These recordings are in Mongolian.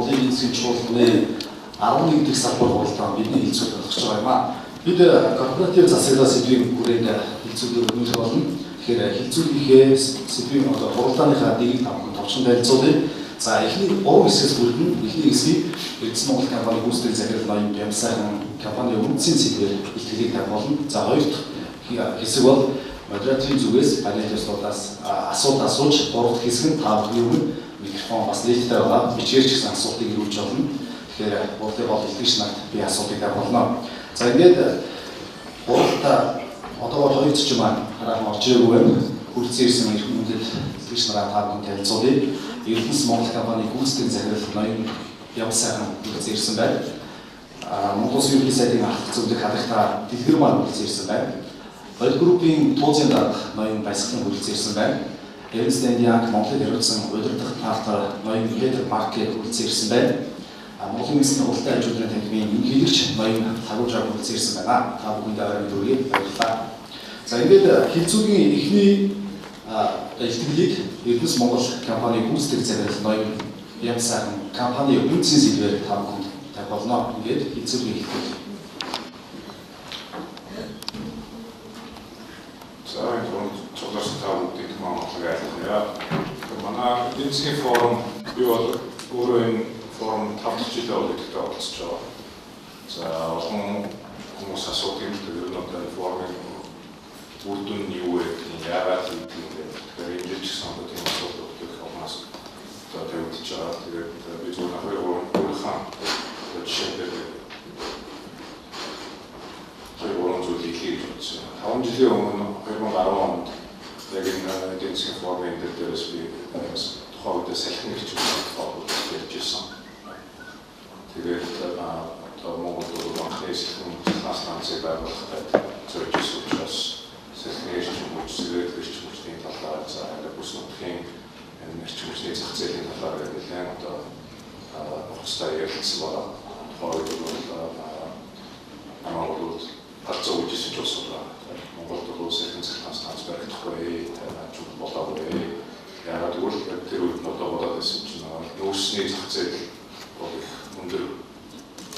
Монголын эзэн чуулганы 11 дэх салбар хуралдаан бидний хилцүүд болгож байгаа юм аа. Бид корпоратив засаглалаа сэдвийн хүрээнд хилцүүдээр өнөөлөх болно. Тэгэхээр хилцүүлгийнхээ сэдвийн хуралдааныхаа дэрийг тавхан товчхон танилцуулъя. За эхний 3 хэсгээс бүрдэн эхний хэсгийг Эрдэс Монгол компани гүйцэтгэх захирал ноён Ямсайхан компани үндсийн сэдвээр бэлтгэлийг тавих болно. За хоёр дахь хэсэг бол модераторын зүгээс панелистуудаас асуулт асууж, гурав дахь хэсэг нь та бүхний өмнө микрофон бас нээлттэй байгаа. Бичгээр ч гэсэн асуултыг ирүүлж болно. Тэгэхээр бол итгэж нарт би асуултыг тавих болно. За ингээд гуравта одоогоор 2 зочин маань хараахан орж ирээгүй байна. Хүрцэн ирсэн ирэх хүндэд итгэж нараа та бүхэн танилцуулъя. Эрдэс Монгол компани гүйцэтгэх захирал ноён Ямсайхан хүрцэн ирсэн байна. Монгол Улсын ерөнхий сайдын ахлах зөвлөх халагта дэлгэр маань хүрцэн ирсэн байна. Хоёр группийн туузын дарга ноён Баясгалан хүрцэн ирсэн байна. Ernst & Young Монголд хариуцсан удирдах партнер ноён Петр Марке хүрцэн ирсэн байна. Монголын эсний хуралдаан ажлын танхимын ерөнхийлөгч ноён Хагуужаа хүрцэн ирсэн байна. Та бүхэнд аваад хүргэе. Баярлалаа. За ингээд хилцүүгийн эхний илтгэлийг Эрдэс Монгол компани гүйцэтгэх захирал ноён Ямсайхан компани үндсийн сэдвээр та бүхэнд тавих болно. Ингээд хилцүүгийн илтгэл. За энэ цогцолтой таамагт Монгол айлтгая. Манай эдийн засгийн форум би бол өөрөө энэ форум 5 жилээ олдогтой болчихж байгаа. За олон хүмүүс асуудаг юм дээр нь одоо форумын үр дүн нь юу вэ? Яагаад гэдэг юм бэ? Тэгэхээр энэ жишээ сонгох тийм асуудлууд хүмүүс одоо тавьж байгаа. Тэгээд би зөвхөн хоёрхан жишээгээр хоёрхан зүйлийг хийж үзсэн. 5 жилийн өмнө 2010 онд яг энэ эдийн засгийн форумын дээрээс би тухайн үед салхин гэж ярьж ирсэн. Тэгээд одоо Монголд анхны салхин станцыг байгуулахад зорж ирсэн учраас салхины эрчим хүч, зэрэг эрчим хүчний талаар за бүс нутгийн эрчим хүчний зах зээлийн талаар нэлээд одоо хостой ярилцсан байгаа. Тухайн үед бол Монголд хацаа үжсэн ч болсон. Монголд бол салхин станц баригдахгүй болоогүй. Яагаад гэвэл тэр үед нь одоо болоод байсан чинь нөөцний зах зээл бол их өндөр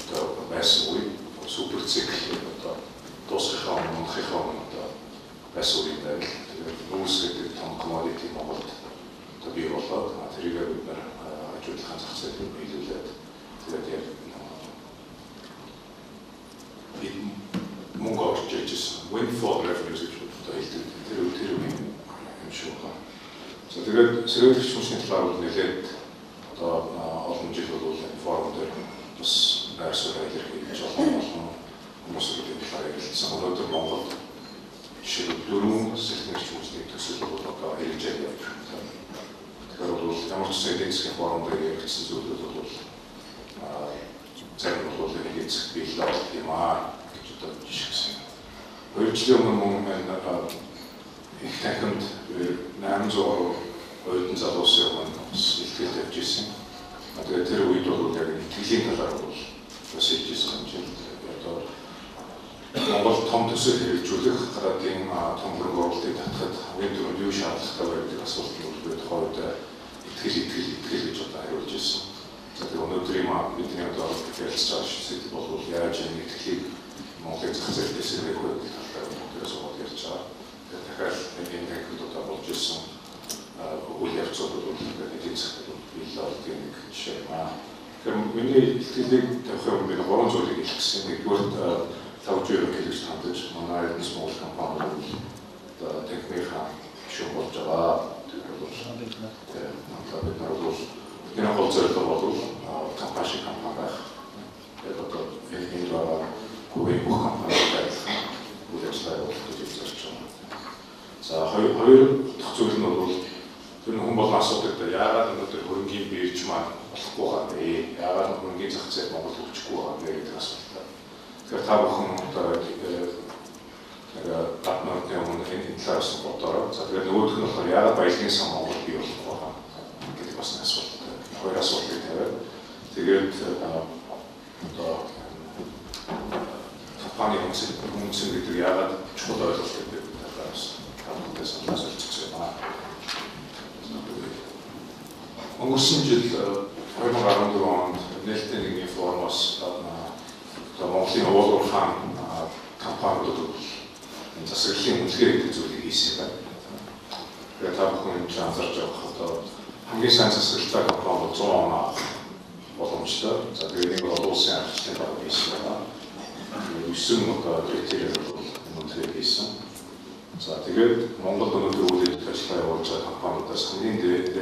одоо байсан үе. Супер цикл одоо дуусгахаа одоо байсан үе байна. Тэгээд нөөц гэдэг том commodity Монголд одоо бий болоод тэрийг бид нар ажилтхан зах зээлийг биелүүлээд тэгээд мөнгө олж ирсэн. Windfall revenues гэж одоо хэлдэг. Тэр юм шүү. За тэгээд сэргэлэгч хүмүүсийн талаар бол нэлээд одоо олон жил бол форум дээр бас байр суурь илэрхийлж олон хүмүүсийн талаар ярилцсан. Өнөөдөр Монголд жишээ 4 сэргэлэгч хүмүүсийн төсөл бол одоо хэрэгжээд явж байна. Тэгэхээр бол ямар ч эдийн засгийн форум дээр яригдсан зүйлүүд бол зарим нь бол эдийн засгийн биелэл юм аа гэж одоо жишээ. 2 жилийн өмнө их танхимд 800 оюутан залуусын илтгэл тавьж ирсэн. Тэгээд тэр үед бол яг итгэлийн талаар бол бас хэлж ирсэн юм чинь. Одоо Монгол том төсөл хэрэгжүүлэх гадаадын том хөрөнгө оруулалтыг татахад хамгийн түрүүнд юу шаардлагатай вэ гэдэг асуулт бол тухайд итгэл гэж одоо хариулж ирсэн. За тэгээд өнөөдрийн бидний одоо ярилцж байгаа сэдв бол яаж энэ итгэлийг Монголын зах зээлээс ирэх вэ гэдэг талаар өнөөдрөөс бол ярьж байгаа. Тэгэхээр энэ танхимд одоо болж ирсэн үйл явцууд бол эдийн засгийн биелэлтийн нэг жишээ байна. Тэгэхээр миний илтгэлийг тавих юм би 3 зүйлийг хэлсэн. Нэгдүгээр тавж ерөнхийлөгч хандаж манай Эрдэс Монгол компани одоо техникийн шүүх болж байгаа. Тэгэхээр бид нар бол энэ гол зорилго бол компани шиг компани байх. Тэгээд одоо энэ хувийн бүх компаниуд байлгах үйл ажиллагаа гэж зорж байна. За хоёр дахь зүйл нь бол тэр хүн бол асуудаг да яагаад өнөөдөр хөрөнгийн бирж маань болохгүй байгаа вэ? Яагаад хөрөнгийн зах зээл Монгол хөгжихгүй байгаа вэ гэдэг асуулт. Тэгэхээр та бүхэн одоо гаднуудын өмнө энэ талаас нь бодороо. За тэгээд нөгөөх нь болохоор яагаад баялагын сан Монгол бий болох байгаа гэдэг бас асуулт. Хоёр асуултыг тавиад тэгээд одоо компани үнсэн гэдэг яагаад чухал ойлголт гэдэг талаас тавтаас асууж байна. Өнгөрсөн жил 2014 онд нээлттэй нэгний формоос Монголын уулуурхаан компаниуд энэ засаглалын үнэлгээ гэдэг зүйлийг хийсэн байна. Тэгээд та бүхэн энэ анзаарч байгаа одоо хамгийн сайн засаглалтай компаниуд 100 оноо боломжтой. За тэгээд нэг олон улсын арчилсан баг хийсэн байна. 9 одоо критериэр үнэлгээ хийсэн. За тэгээд Монгол өнөөдөр үйл ажиллагаа явуулж байгаа компаниудаас хамгийн дээд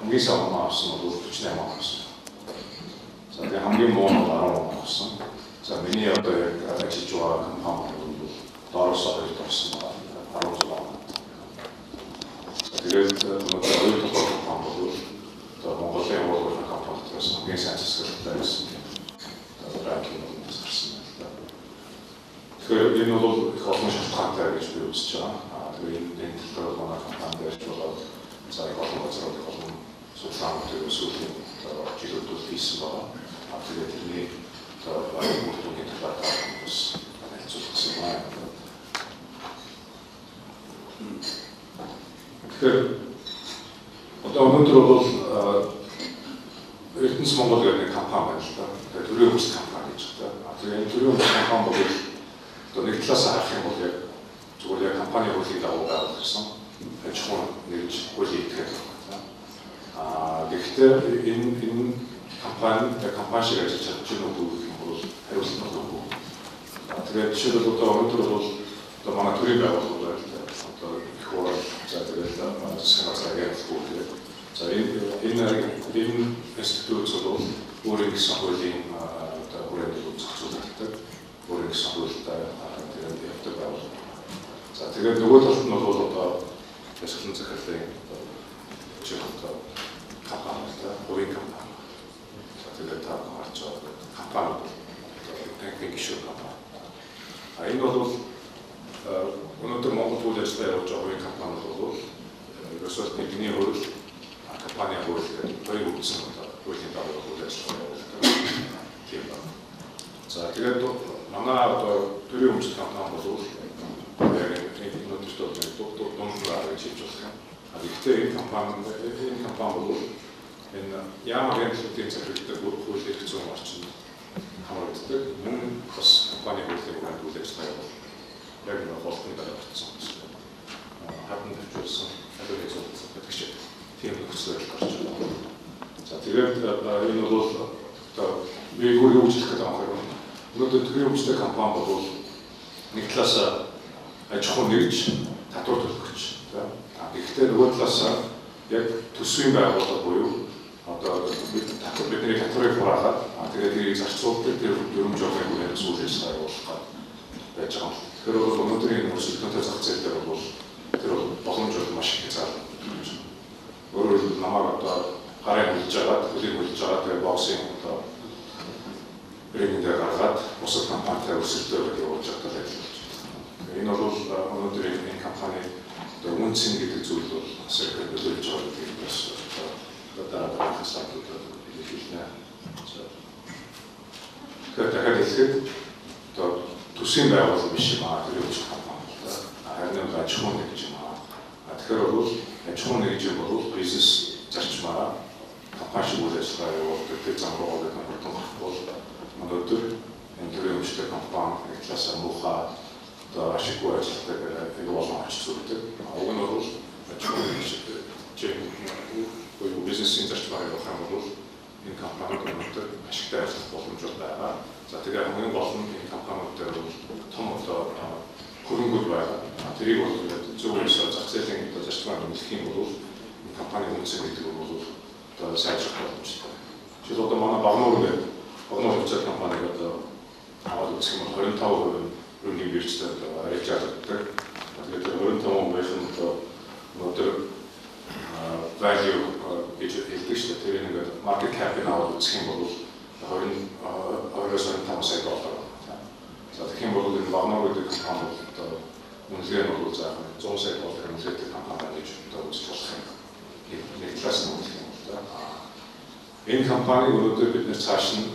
хамгийн сайн оноо авсан бол 48 оноо авсан. За тэгээд хамгийн муу нь 10 оноо авсан. За миний одоо яг ажиллаж байгаа компани бол доороос хоёрт орсон байна. 16 оноо. Тэгээд өнөөдөр хоёр дахь компани бол одоо Монголын уулуурхаан компаниудаас хамгийн сайн засаглалтай байсан. Одоо ранкингээс гарсан байна. Тэгэхээр энэ бол их олон шалтгаантай гэж би үзэж байгаа. Тэгээд энэ төлөв манай компани дээр болоод за их олон газрууд их олон судалгаанууд өсвөлийн жилүүд хийсэн байгаа. Тэгээд энэ бүрдүүгийн талаас хэлцүүлсэн байна. Тэгэхээр одоо өнөөдөр бол Эрдэнэс Монгол гэдэг нэг компани байна л да. Тэгээд төрийн өмчт компани гэж байна. Тэгээд энэ төрийн өмчт компани бол одоо нэг талаас харах юм бол яг зүгээр яг компани хуулийг дагуу байгуулсан аж ахуйн нэгж хуулийн итгэл байна. Гэхдээ энэ компани шиг ажиллаж чадж байгаа үү гэх юм бол хариуцлага өгөө. Тэгээд жишээлбэл одоо өнөөдөр бол одоо манай төрийн байгууллага одоо их хурал за тэгээд санаатай хэлбэл за энэ институт бол өөрийн гэсэн хуулийн одоо хүрээлэл зохицуулдаг өөрийн гэсэн хуультай тэгээд явдаг байгууллага. За тэгээд нөгөө талд нь бол одоо ясгалан захирлын одоо компанитай хувийн компани. Тэгээд та харж байгаа компани техник гишүүн компани. Энэ бол өнөөдөр Монгол үйл ажиллагаа явуулж байгаа хувийн компаниуд бол ерөөсөө нэгний хууль компани хууль гэдэг хоёр үндсэн хуулийн дагуу үйл ажиллагаа явуулдаг тийм байна. За тэгээд манай одоо төрийн өмчт компани бол яг энэ өнөөдөр дундаа гэж хэлж байна. Гэхдээ энэ компани бол энэ ямар хэмжээний захирагтай хуулийн хэцүү орчинд хамаардаг. Мөн бас компани хуулийн үйл ажиллагаа явуулдаг. Яг нэг холбоотой дараа болсон юм. Хатан төвчүүлсэн аливаа зүйлс гэдэг шиг тийм нөхцөл гарч байна. За тэгээд энэ бол одоо би өөрөө үйлчлэх гэдэг юм. Өнөөдөр төрийн өмчтэй компани бол нэг талаас аж ахуйн нэгж татвар төлөгч. Гэхдээ нөгөө талаас яг төсвийн байгууллага буюу одоо бидний татварыг хураагаад тэгээд тэрийг зарцуулдаг тэр дүрм жолын үеэс үйл ажиллагаа явуулах байж байгаа. Тэгэхээр бол өнөөдрийн өрсөлдөөнтэй зах зээл дээр бол тэр боломж бол маш их хязгаар. Өөрөөр хэлбэл намайг одоо гараа хөлж байгаа, хөлийг хөлж байгаа тэгээд боксинг одоо брендээр гаргаад бусад компанитай өрсөлдөөнөд явуулж байгаа л ажиллаж байна. Энэ бол өнөөдрийн энэ компани одоо үнцэн гэдэг зүйл бол сэргээр төлөвлөж байгаа гэдэг нь бас дараа хасаатууд хэлнэ. Тэгэхээр хэлэхэд одоо төсвийн байгууллага биш юм аа тэр үүсгэх компани л да. Харин аж ахуйн нэгж юм аа. Тэгэхээр бол аж ахуйн нэгж бол бизнес зарчмаараа компани шиг үйл ажиллагаа явуулдаг тэр зам руу орох нь бол өнөөдөр энэ төрлийн өмчтэй компани нэг талаас муухай одоо ашиггүй ажилладаг энэ болон ач зүйлдэг. Уг нь бол аж ахуйн нэгж бизнесийн зарчмаар явах юм бол энэ компаниуд өнөөдөр ашигтай ажиллах боломжтой байгаа. За тэгээ хамгийн гол нь энэ компаниуд дээр бол том одоо хөрөнгө байгаа. Тэрийг бол зөвхөн зах зээлийн зарчмаар нэмэх юм бол энэ компани үнцэн гэдэг нь бол одоо сайжрах боломжтой. Жишээл одоо манай Багнуур гэдэг хөгжил компаниг одоо аваад үзэх юм бол 25% рүүний биржтэй арилж чаддаг. Тэгээд 25% нь одоо өнөөдөр value гэж хэлдэг шүү дээ. Тэр нэг market cap-ыг аваад үзэх юм бол 25 сая доллар. За тэгэх юм бол энэ Багнуур гэдэг компани одоо үнэлгээ нь бол заах 100 сая доллар үнэлгээтэй компани гэж одоо үзэж болох юм. Нэг талаас нь үнэлэх юм да. Энэ компани өнөөдөр бид нэр цааш нь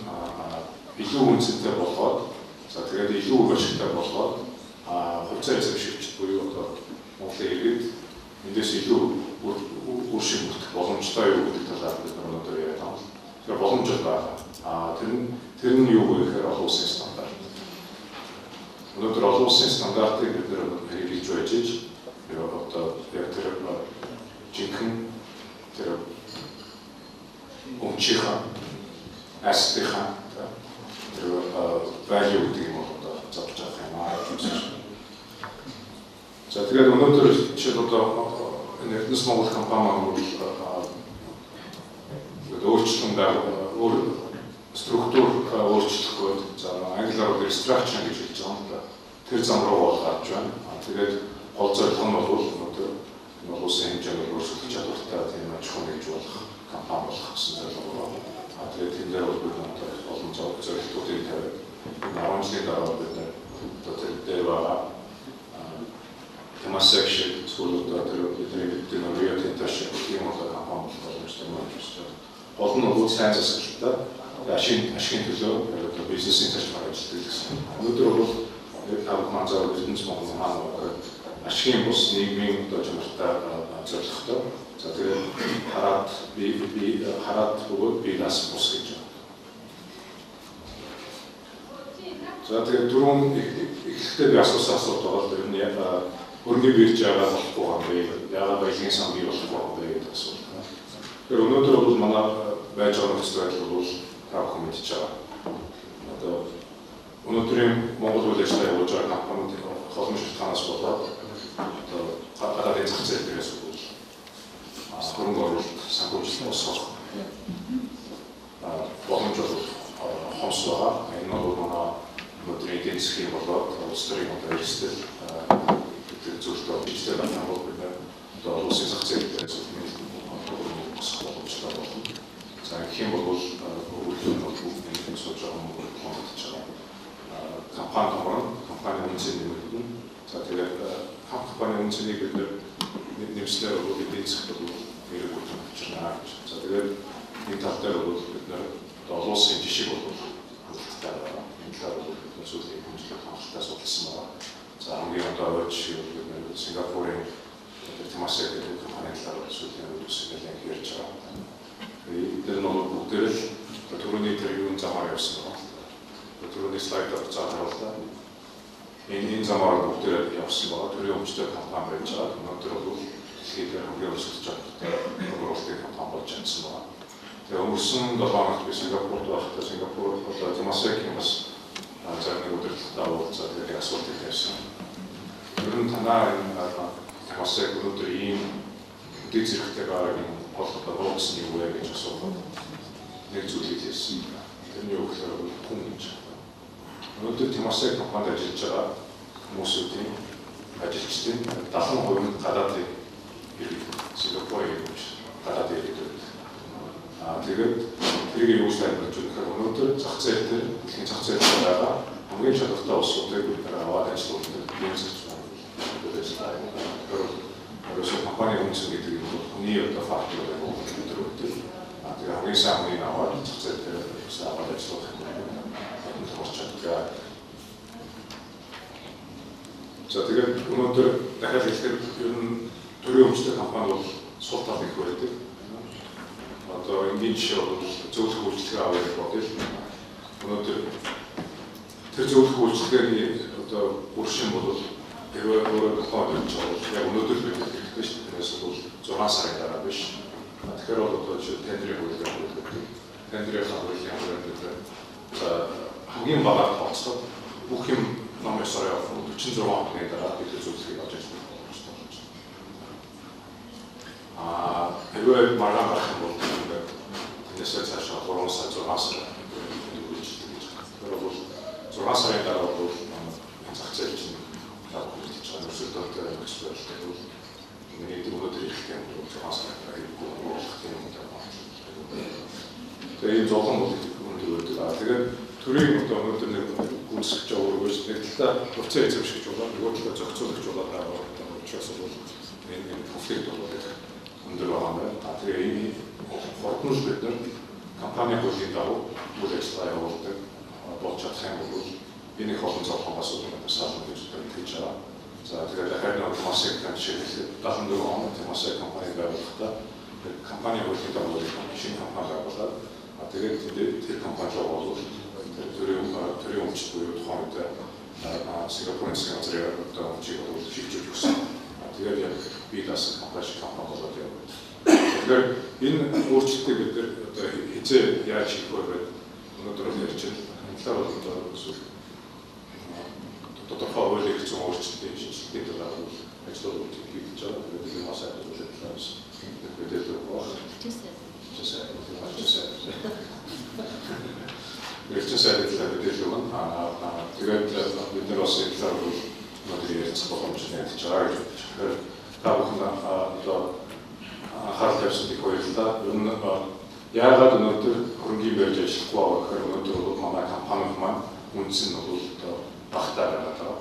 илүү үнцэнтэй болгоод за тэгээд илүү үр ашигтай болгоод хувьцаа эзэмшигч буюу одоо Монголын иргэд эндээс илүү үр шимтэх боломжтой юу гэдэг талаар бид өнөөдөр яриад байгаа. тэр боломжтой байгаа. Тэр нь юу вэ гэхээр олон улсын стандарт. Өнөөдөр олон улсын стандартыг бид нэр хэрэгжиж байж одоо яг тэр жинхэнэ тэр өмчийнхаа астихаа тэр value гэдэг юм одоо зовж байгаа юм аа гэж. За тэгээд өнөөдөр чи одоо Эрдэнэс Монгол компани бол өөрчлөлт өөр структур өөрчлөлтөд за англиар restructuring гэж хэлж байгаа юм да. Тэр зам руу гарч байна. Тэгээд гол зорилго нь бол өнөөдөр энэ улсын хэмжээгээр өөрчлөлт чадвартай тийм аж ахуйн нэгж болох компани болох гэсэн зорилго байна. Тэгээд энэ дээр бол бид олон зорилтуудыг тавиад 10 жилийн дараа бид одоо тэр дээр байгаа Temasek шиг зөвлөд тэр бидний Rio Tinto шиг тийм компани боломжтой юм байна. Гол нь бол сайн засаглалтаа ашигын төлөө бизнесийн зарчмаар ажилладаг гэсэн. Өнөөдөр бол тавх манзаар Эрдэнэс Монгол хаан ашигын бус нийгмийн одоо чанартай зорилготой. За тэгээд хараад бөгөөд би нас бус гэж байна. За тэгээд түрүүн эхлэхдээ би асуусан асуулт бол ер нь өргөний бирж яагаад болохгүй юм бэ? Яагаад баялагын сан бий болохгүй юм бэ гэдэг асуулт. Тэгэхээр өнөөдөр бол манай байж байгаа нөхцөл байдал бол та бүхэн мэдж байгаа. Одоо өнөөдрийн Монгол үйл ажиллагаа явуулж байгаа компаниуд холбоо шалтгаанаас болоод одоо гадаадын зах зээл дээрээс бол хөрөнгө оруулалт санхүүжилт босгох боломж хомс байгаа. Энэ бол манай өнөөдрийн эдийн засгийн болоод улс төрийн одоо эрсдэл зүйлтэй бичлэг байна бол бид одоо улсын зах зээл дээрээс босгох боломжтой болно. За хэм бол өөрөлдөн бол энэ сууж байгаа юм бол компани үнцэн нэмэгдэн. За тэгээд компани үнцнийг бид нэмслэр бол эдийн засгт бол нэр бүрдүүлж байна гэж. За тэгээд энэ тал дээр бол бид олон улсын жишээ бол хангалттай байна. Энэ талаар бол бид сүүлийн хэмжлэг хангалттай судалсан байна. За хамгийн одоо жишээ бол бид Сингапурын Temasek гэдэг компани талаар сүүлийн үеийн ярьж байгаа. Тэр нь бүгдээр л түрүүний тэр юун замаар явсан байна. Түрүүний слайдаар цаатар боллоо. Энэ замаар бүгдээр явсан байна. Төрийн өмчтэй компани байж байгаа. Өнөөдөр бол дэлхийд хамгийн өсөлтөж байгаа хөрвүүлдэг компани болж чадсан байна. Тэгээ өнгөрсөн 7 хоногт би Сингапурт байхдаа Сингапур одоо Temasek-ийн бас зарим нэг удирдлагатай уулзаад тэгээд асуултыг тавьсан. Ер нь танаа Temasek өнөөдөр ийм дэд зэрэгтэй гарагийн холбоотой боокс нь юу вэ гэж асуувал нэг зүйлийг хэлсэн. Тэр нь юу гэхээр хүн гэж. Өнөөдөр Temasek компанид ажиллаж байгаа хүмүүсийн ажилчдын 70% нь гадаадын Сингапурын гадаадын иргэдүүд. Тэгээд тэрийг юу гэж тайлбарлаж өгөхөөр өнөөдөр зах зээл дээр дэлхийн зах зээл дээр байгаа хамгийн чадвартай улсуудыг бид аваад ажиллуулдаг юм зэрэг байна. Өөрөөр компани үнцэн гэдэг нь хүний одоо фактор гэдэг нь өдрөөр тэгээ хамгийн сайн хүний аваад зах зээл дээр аваад ажиллах юм тохиолч чаддаг. За тэгээд өнөөдөр дахиад хэлэхэд ер нь төрийн өмчтэй компани бол сул тал их байдаг. Одоо энгийн жишээ бол зөвлөх үйлчлэгээ авах бодъё. Өнөөдөр тэр зөвлөх үйлчлэгээний одоо үршин бол өөрөө тохиолдож байгаа. Яг өнөөдөр бид хэрэгтэй шүү дээ. Тэрээс бол 6 сарын дараа биш. Тэгэхээр бол одоо тендерийн хуулиар үүрдэг. Тендерийн хуулиар үүрдэг. За хамгийн бага тооцоод бүх юм номер сарын 46 хоногийн дараа бид зөвлөхийг авч ажиллах боломжтой болж байна. Хэрвээ маргаан гарах юм бол тэрнээсээ цаашаа 3 сар 6 сар үргэлжлүүлж гэж байна. Тэр бол 6 сарын дараа бол зах зээл чинь өсөлтөд экспортлдог бол нэг өнөөдөр ирэх юм бол 6 сарын дараа болох юм байна. Тэгээд зовхон бол өнөөдөр тэгээд төрийн одоо өнөөдөр нэг гүйцэтгэж байгаа өөрөөс нэг талаа процесс эзэмшиж байгаа, нөгөө талаа зохицуулагч байгаа учраас бол энэ конфликт болоод өндөр байгаа юм байна. Тэгээд энэ хурднууд бид компани хуулийн дагуу үйл ажиллагаа явуулдаг болж чадах юм бол энэ холбоо зохион асуудал салбар гэж хэлж байгаа. За тэгээд дахиад нэг Temasek жишээлбэл 74 онд Temasek компани байгуулахдаа компани хуулийн дагуу шинэ компани байгуулаад тэгээд тэр компани руу төрийн өмчт буюу тухайн үед Сингапурын засгийн газрын одоо өмчийг шилжүүлж өгсөн. Тэгээд яг би даасан компани болоод явна. Тэгэхээр энэ өөрчлөлтийг бид нэр одоо хизээ яаж хийх вэ гэдэг өнөөдөр ярьж байна. Энэ талаар одоо тодорхой хуулийн хэцүү өөрчлөлтийн шинжилгээний талаар ажлууд хийж байгаа. Тэгээд энэ бас ажлууд талаас мэдээд байгаа. Эрчим сайдын талаар мэдээлэл өгнө. Тэгээд бид нар бас энэ талаар өнөөдөр ярилцах боломжтой гэж байгаа гэж бодож байна. Та бүхэн одоо анхаарал тавьсан их баярлалаа. Ер нь яагаад өнөөдөр хөрөнгийн барьж ажиллахгүй байгаа гэхээр өнөөдөр манай компани маань үндс нь бол одоо багтаа байгаа.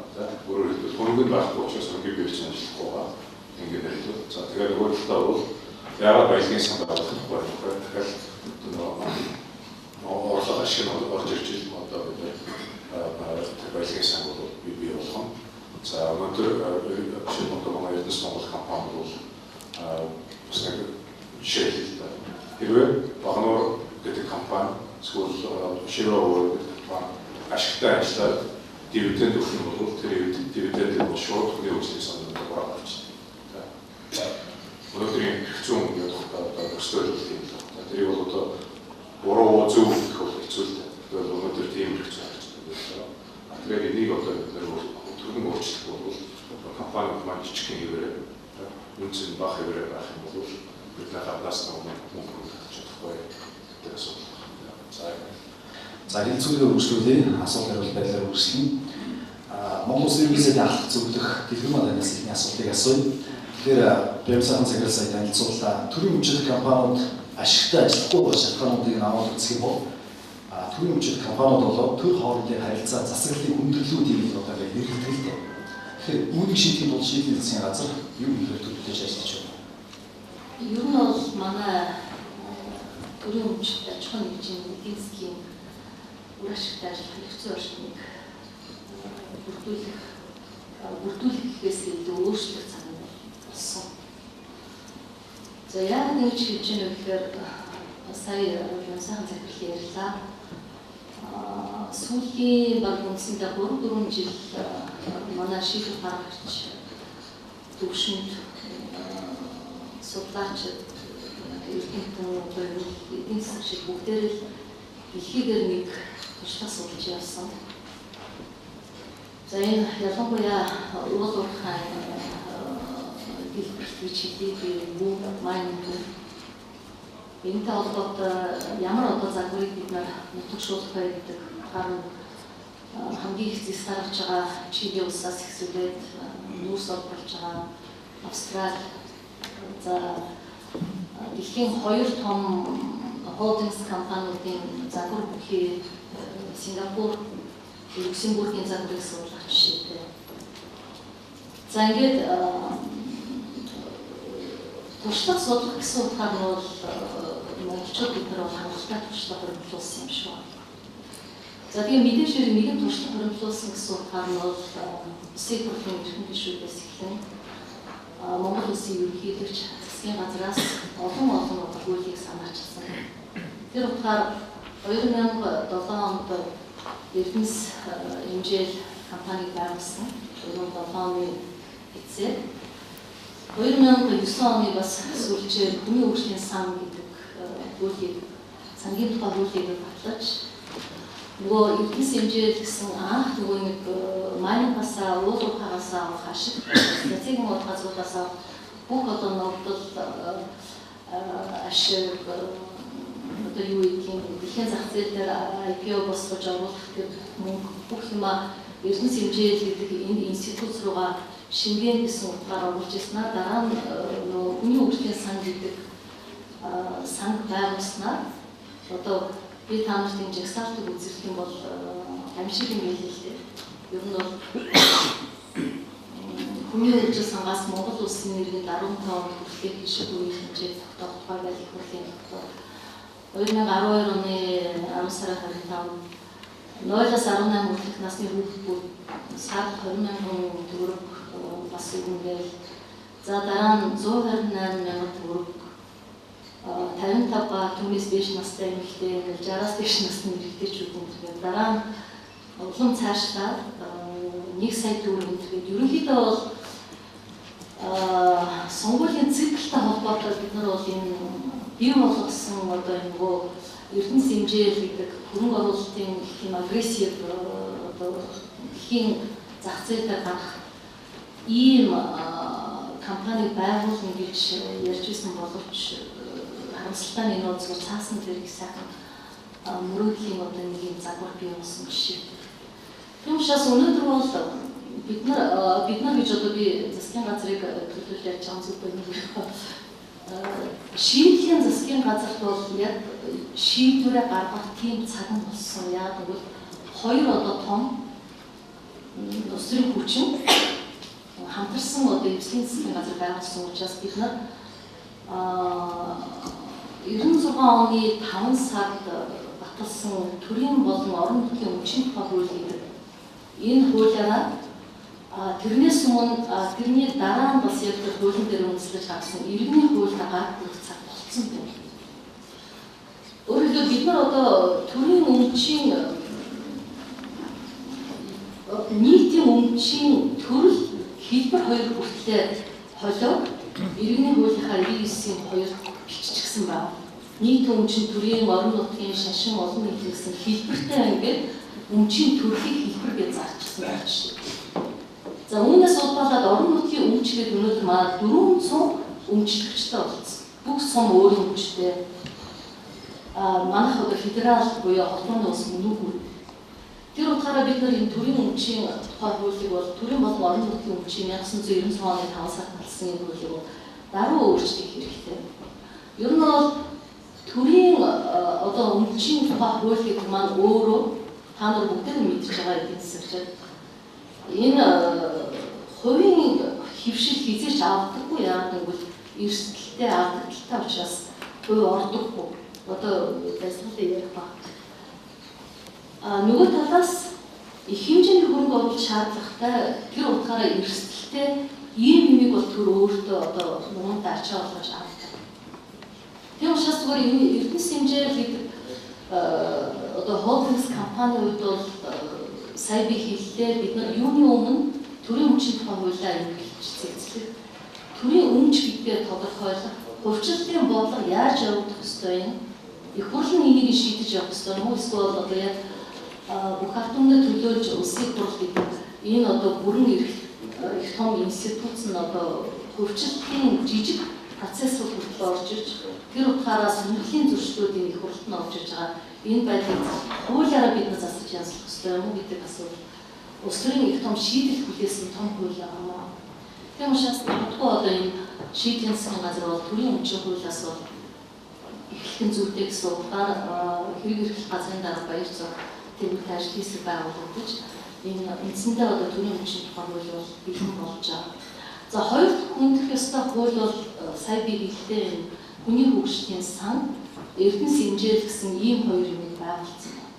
Өөрөөр хэлбэл хөрөнгөнд байхгүй учраас хөрөнгийн барьж ажиллахгүй байгаа. Ингээд хэлдэг. За тэгээд нөгөө талаа бол яагаад баялагын сан байхгүй вэ гэхээр орлого ашиг нь орж ирж байгаа одоо бид баялагын сан бол бий болгоно. За өнөөдөр жишээ нь манай Эрдэнэс Монгол компани бол бас нэг жишээ л хэрвээ Багнуур гэдэг компани эсвэл Широо гэдэг компани ашигтай ажиллаад дивиденд өгөх нь бол тэр дивидендийг бол шууд хүний үйлчлэлийн сандад гаргаж авчихсан. Өнөөдрийн хэцүү ингээд одоо өсөлт юм л. Тэрийг бол одоо буруу зөв гэх бол хэцүү л. Тэгэхээр өнөөдөр тийм хэцүү байна. Тэгэхээр энийг одоо бид нэр төрийн өөрчлөлт бол компани маань жижиг хэвээрээ үнцэн бага хэвээрээ байх юм бол бид гаднаас мөнгө чадахгүй гэдэг асуудал. За хилцүүрээ үргэлжлүүлээ. Асуулт хариулт байлаар үргэлжлэнэ. Монгол Улсын авах зөвлөх дэлгэр манаас ихний асуултыг асууя. Тэгэхээр Бэмсахан цагаар сая танилцууллаа. Төрийн өмчит компаниуд ашигтай ажиллахгүй байх шалтгаануудыг аваад үзэх юм бол төрийн өмчит компаниуд болоод төр хоорондын харилцаа засаглалын хүндрэлүүдийг одоо нэрвэлдэг л дээ. Тэгэхээр үүнийг шийдэхэд бол шийдлийн засгийн газар юу хийхээр төлөвлөж ажиллаж байна? Ер нь бол манай төрийн өмчит аж ахуйн нэгжийн эдийн засгийн үр ашигтай ажиллах хэрэгцээ орчныг бүрдүүлэх гэхээс илүү өөрчлөлт санаа болсон. За яг нэг хийж байна вэ гэхээр сая сайхан захирал ярьлаа. Сүүлийн баг үндсэндээ 3-4 жил манай шийдвэр гаргагч төвшөнд судлаачид эдийн засаг шиг бүгдээр л дэлхийгээр нэг туршлага судалж явсан. За энэ ялангуяа уул уурхай дэлбэрт чиглэлийг мөн майнинг энэтэй холбоотой ямар одоо загварыг бид нутагшуулах вэ гэдэг хамгийн их зэс гаргаж байгаа Чили улсаас ихсүүлээд нүүрс олборлж байгаа Австрали за дэлхийн 2 том холдингс компаниудын загвар бүхий Сингапур, Люксембургийн загварыг суулгах жишээтэй. За ингээд туршлага судлах гэсэн утгаар нь бол монголчууд бид нар хангалттай туршлага хөрвүүлсэн юм шиг байна. За тийм мэдээж нэгэн туршлага хөрвүүлсэн гэсэн утгаар нь бол Улсын хурлын эрхэм гишүүдээс эхлэн Монгол Улсын ерөнхийлөгч засгийн газраас олон удаа санаачилсан. Тэр утгаар 2007 онд Эрдэнэс хэмжээл компаниг байгуулсан. 2007 оны эцэг 2009 оны бас сүүлчээр хүний хөгжлийн сан гэдэг хуулийг сангийн тухай хуулийг батлаж нөгөө Эрдэнэс хэмжээл гэсэн анх нөгөө нэг майнингасаа уул уурхайгаас авах ашиг цэцгийн газруудаас бүх одоо ногдол ашиг одоо юу гэдгийг дэлхийн зах зээл дээр IPO босгож оруулах гэдэг мөнгө бүх юма Эрдэнэс хэмжээл гэдэг энэ институт руугаа шингэн гэсэн утгаар оруулж ирснээр дараа нь хүний хөгжлийн сан гэдэг санг байгуулснаар одоо би та нарт энэ жагсаалтыг үзүүлэх юм бол амжиг юм хэлээ л дээ. Ер нь бол хүний хөгжил сангаас Монгол улсын нэрээр 15 онд хүртэлх гişиг үеийн хэмжээ тогтоох тухай их хурлын тогтоох 2012 оны 10 сарын 25-нд 0-аас 18 хүртэлх насны хүүхдүүд сар 20,000 төгрөг бас өгнөөл. За дараа нь 128,000 төгрөг 55 ба түүнээс дээш настай эмэгтэй, 60-аас дээш насны эмэгтэйчүүд энэ дараа нь улам цаашлаад 1 сая төгрөг гэдэг. Ерөнхийдөө бол сонгуулийн циклтэй холбоотой бид нар бол энэ бий болгосон одоо энэ нөгөө эрдэнэс хэмжээл гэдэг хөрөнгө оруулалтын тийм агрессив одоо хийн зах зээлээр гарах ийм компани байгуулна гэж ярьж ирсэн боловч харамсалтай нь энэ зөв цаасан дээр их сайхан мөрөөдлийн одоо нэг юм загвар бий болсон жишээ. Тийм учраас өнөөдөр бол бид нар гэж одоо би засгийн газрыг төлөвлөж ярьж байгаа зүйл байна. Шийдлийн засгийн газарт бол яг шийдвэрээ гаргах тийм цаг нь болсон. Яг тэгвэл хоёр одоо том усрын хүчин хамтарсан одоо эвслийн засгийн газар байгуулсан учраас бид нар 96 оны 5 сард баталсан төрийн болон орон нутгийн өмчийн тухай хууль гэдэг энэ хуулиараа тэрнээс өмнө тэрний дараа нь бас яг хуулийн дээр үндэслэж гаргасан иргэний хуулиар гаргах цаг болцсон байна. Өөрөөр хэлбэл бид нар одоо төрийн өмчийн нийтийн өмчийн төрөл хэлбэр хоёр бүртлээ холио иргэний хуулийнхаа 99-ийн 2-т биччихсэн байна. Нийт өмчийн төрийн орон нутгийн шашин олон нийтийн гэсэн хэлбэртэй ингээд өмчийн төрөлийг хэлбэр гэж зарчсан байна шүү. За үүнээс улбалаад орон нутгийн өмч гэдэг өнөөдөр манай 400 өмчлөгчтэй болсон. Бүх сум өөр өмчтэй. Манайх одоо федерал буюу холбооны ус нүгүү. Тэр утгаараа бид нар энэ төрийн өмчийн тухай хуулийг бол төрийн болон орон нутгийн өмчийн 1990 оны 5 сард болсон энэ хуулийг даруй өөрчлөх хэрэгтэй. Ер нь бол төрийн одоо өмчийн тухай хуулийг маань өөрөө та нар бүгдээ мэдж байгаа эдийн засагчид энэ хувийн хөвшил хизээч авдаггүй яагаад гэвэл эрсдэлтэй алдагдaltaй учраас хувь ордоггүй. Одоо байсгалтай ярих баг. Нөгөө талаас их хэмжээний хөрөнгө оруулалт шаардлагатай тэр утгаараа эрсдэлтэй ийм юмыг бол төр өөртөө одоо нуунд ачаа болгож авдаг. Тийм учраас зүгээр энэ эрдэнэс хэмжээл гэдэг одоо холдингс компани үед бол сая би хэллээ бид нар юуны өмнө төрийн өмчийн тухай хуулиар хэрэгжиж цэгцлэх төрийн өмч гэдгээр тодорхойлох хувьчлалын бодлого яаж явагдах ёстой юм их хурлын энийг шийдэж явах ёстой юм уу эсвэл одоо яг бүх автомны төлөөлж улсын хурл гэдэг энэ одоо бүрэн их том институц нь одоо хувьчлалын жижиг процессыг хүртэл орж ирж тэр утгаараа сонирхлын зөрчлүүдийн их хурлд нь орж иж байгаа энэ байдлыг хуулиараа бид нар засаж яслах ёстой юм уу гэдэг асуудал улс төрийн их том шийдэл хүлээсэн том хууль байна. Тийм учраас магадгүй одоо энэ шийдлийн засгийн газар бол төрийн өмчийн хуулиас бол эхлэн зүйтэй гэсэн утгаар хэрэг эрхлэх газрын дарга баяр зураг тэмдэг ажил хийсэг байгуулагдаж энэ үндсэндээ одоо төрийн өмчийн тухай хууль бол бэлэн болж байгаа. За хоёр дахь хүндэх ёстой хууль бол сая би хэлдэг энэ хүний хөгжлийн сан эрдэнэс хэмжээл гэсэн ийм хоёр юмыг байгуулсан байна.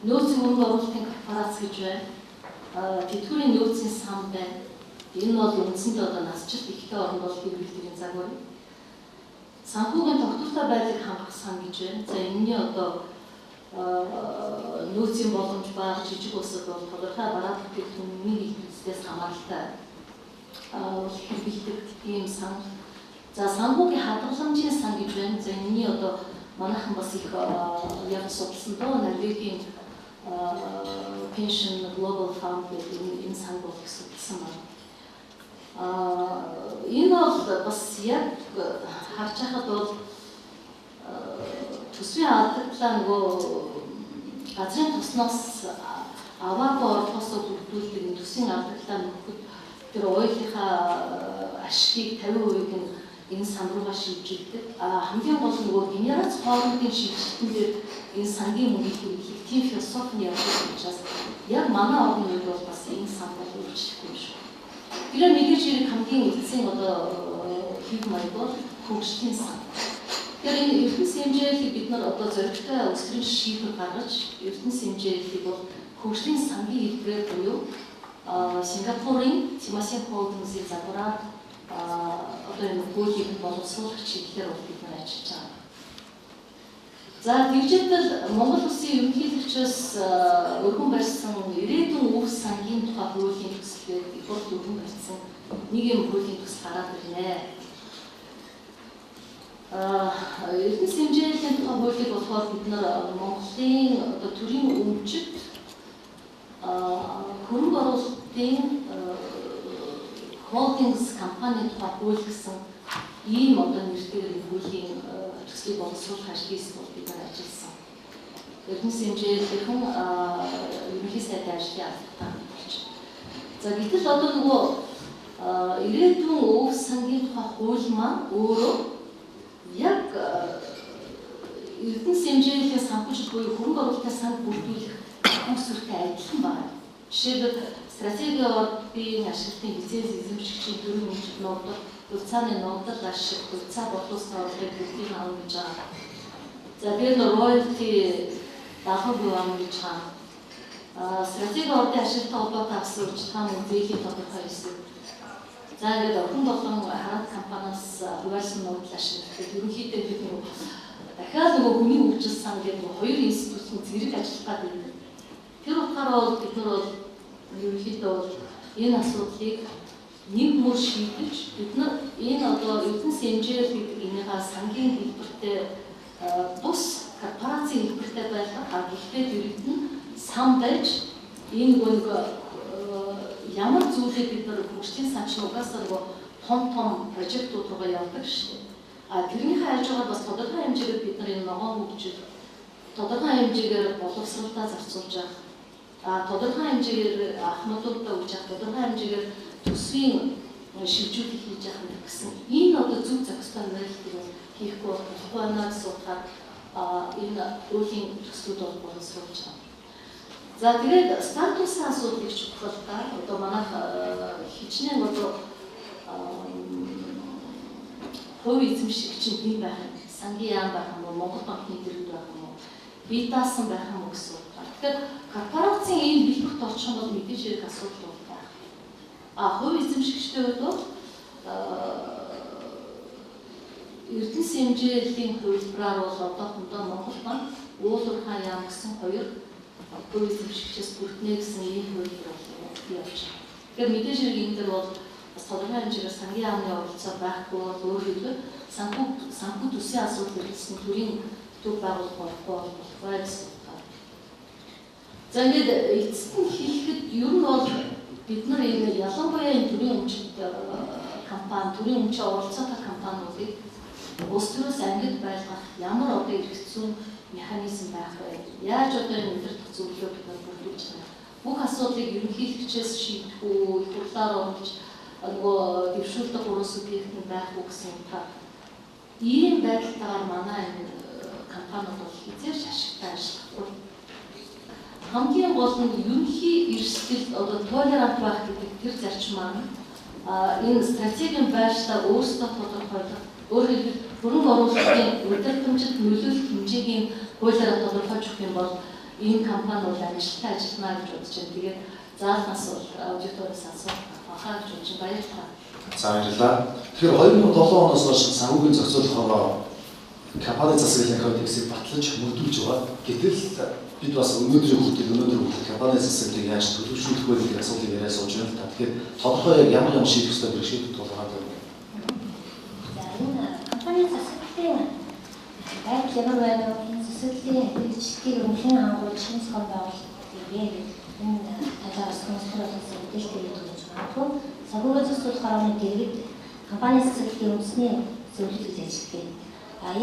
Нөөцийн хөрөнгө оруулалтын корпорац гэж байна. Тэтгэврийн нөөцийн сан байна. Энэ бол үндсэндээ одоо насжилт ихтэй орнд бол хэрэглэдэг загвар. Санхүүгийн тогтвортой байдлыг хангах сан гэж байна. За энэний одоо нөөцийн боломж баг жижиг улсад бол тодорхой бараа бүтээгдэхүүний хэрэглэлээс хамааралтай хэрэглэдэг ийм сан. За санхүүгийн хадгаламжийн сан гэж байна. За энэний одоо манайхан бас их яг судалсан доо Норвегийн Pension Global Fund гэдэг энэ сан бол их судалсан байна. Энэ бол бас яг харж байхад бол төсвийн алдагдлаа нөгөө газрын тосноос аваагүй орлогоосоо бүрдүүлдэг төсвийн алдагдлаа нөхөд тэр ойлынхаа ашгийг 50% нь энэ сан руугаа шилжүүлдэг. Хамгийн гол нь нөгөө генерац хоорондын шилжилтэн дээр энэ сангийн мөнгийг хэрэглэх тийм философи нь явагдаж учраас яг манай орны үед бол бас энэ сан бол өөрчлөхгүй юм шүү. Тэр нэгэж ирэх хамгийн эцсийн одоо хийх маяг бол хөгжлийн сан. Тэгэхээр энэ эрдэнэс хэмжээлийг бид нар одоо зоригтой өсрөн шийдвэр гаргаж эрдэнэс хэмжээлийг бол хөгжлийн сангийн хэлбэрээр буюу Сингапурын Temasek Holdings-ийн загвараар одоо энэ хуулийг боловсруулах чиглэлээр бол бид нар ажиллаж байгаа. За тэгжээтэл Монгол Улсын ерөнхийлөгчөөс өргөн барьсан ирээдүйн үйл сангийн тухай хуулийн төслийг их хурд өргөн барьсан нэг юм хуулийн төсөл гараад ирнэ. Эрдэнэс хэмжээний тухай хуулийг болохоор бид нар Монголын одоо төрийн өмчит хөрөнгө оруулалтын холдингс компани тухай хууль гэсэн ийм одоо нэрээр хуулийн төслийг боловсруулах ажлыг бол бид нар ажилласан. Эрдэнэс хэмжээлийн ерөнхий сайдын ажлын албатай болж. За гэтэл одоо нөгөө ирээдүйн өв сангийн тухай хууль маань өөрөө яг эрдэнэс хэмжээлийн санхүүжилт буюу хөрөнгө оруулалтын санг бүрдүүлэх үүсвэртэй адилхан байна. Жишээлбэл стратегийн ордын ашиглалтын лиценз эзэмшигчийн төрийн өмчит ногдол, хөлцааны ногдол ашиг, хөлцаа боловсрол орлогыг бүрдийг авах гэж байгаа. За тэгээд роялти даахыг авах гэж байгаа. Стратегийн ордын ашиглалтын холбоотой авсан урьдчилгааны зээлийн тодорхой хэсэг. За ингээд охин болон хараат компаниас хуваалцсан ногдол ашиглалтыг ерөнхийдөө бид дахиад нөгөө хүний хөгжил сан гэдэг хоёр институтын зэрэг ажиллах гэдэг. Тэр утгаараа бид нар бол ерөнхийдөө энэ асуудлыг нэг мөр шийдэж бид нар энэ одоо эрдэнэс хэмжээл гэдэг энийгээ сангийн хэлбэртэй бус корпорацийн хэлбэртэй байлгах гэхдээ дэрэгд нь сан байж энэ нэг ямар зүйлээ бид нар хөгжлийн санчны угаасаа нөгөө том прожектууд руугаа явдаг шүү дээ. Тэрнийхээ хайж байгаа бас тодорхой хэмжээгээр бид нар энэ ногоон хөгжил тодорхой хэмжээгээр боловсролтой зарцуулж байгаа. Тодорхой хэмжээгээр ахмадуудаа өгж байгаа, тодорхой хэмжээгээр төсвийн шилжүүлэх хийж байгаа гэсэн. Энэ одоо зөв зохистой байдлыг хийхгүй болохгүй байна гэсэн утгаар энэ уулийн төслүүд бол боловсруулж байгаа. За тэгээд статусын асуудлыг чухалтай одоо манайх хичнээн одоо хувийн эзэмшигч нь байх юм. Сангийн яам байх юм уу, Монгол банкны дэргэд байх юм уу, бие даасан байх юм уу гэсэн утгаар. Тэгэхээр корпорацийн энэ хэлбэрт орчих юм бол мэдээж хэрэг асуудал байна. Хувийн эзэмшигчдийн хувьд бол эрдэнэс хэмжээлийн хувилбараар бол одоохондоо Монгол банк, уулуурхай яам гэсэн хоёр хувийн эзэмшигчээс бүрднэ гэсэн ийм хувилбар бол явж байна. Тэгэхээр мэдээж хэрэг энэ дээр бол бас тодорхой хэмжээгээр сангийн яамны оролцоо байхгүй бол өөр хэлбэл санхүү төсвийн асуудал гэсэн төрийн төв байгуулах болохгүй гэсэн үг. За ингээд эцэст нь хэлэхэд ер нь бол бид нар энэ ялангуяа энэ төрийн өмчит компани, төрийн өмчөд оролцоотой компаниудыг улс төрөөс ангид байлгах ямар одоо эрх зүйн механизм байх вэ? Яаж одоо энэ удирдах зөвлөлөө бид нар бүрдүүлж байгаа. Бүх асуудлыг ерөнхийлөгчөөс шийдэх үү, их хурлаар орж нөгөө дэвшүүлдэг гурван субъект нь байх уу гэсэн утгаар ийм байдалтайгаар манай энэ компаниуд бол хязгаарч ашигтай ажиллахгүй. Хамгийн гол нь ерөнхий эрсдэл одоо толерант байх гэдэг тэр зарчим маань энэ стратегийн байршлаа өөрсдөө тодорхойлох, өөрөөр хэлбэл хөрөнгө оруулалтын удирдамжид нөлөөлөх хэмжээгийн хуулиараа тодорхойлж өгөх юм бол энэ компаниуд амжилттай ажиллана гэж бодож байна. Тэгээд заалнаас бол аудиториос асуух ахаа гэж бодож баярлалаа. За баярлалаа. Тэгэхээр 2007 оноос хойш санхүүгийн зохицуулахаар компани засаглалын кодексийг батлаж мөрдүүлж байгаа. Гэтэл бид бас өнөөдрийн хүртэл компани засаглалыг яаж төлөвшүүлэх вэ гэдэг асуулыг яриа сууж байна л та. Тэгэхээр тодорхой яг ямар шийдэх ёстой гэх шийдвэр тулгараад байна. За энэ компани засаглалын байдал ямар байна вэ? Энэ засаглалын хэрэгжлийг өмнө хангуулж шинэ сон байгуулалтыг энэ талаас конструкцийн мэдээлэл өгч байгаа. Санхүүгийн зохицуулахаар оны дэргэд компани засаглалын үндэсний зөвлөлт гэж ажилладаг.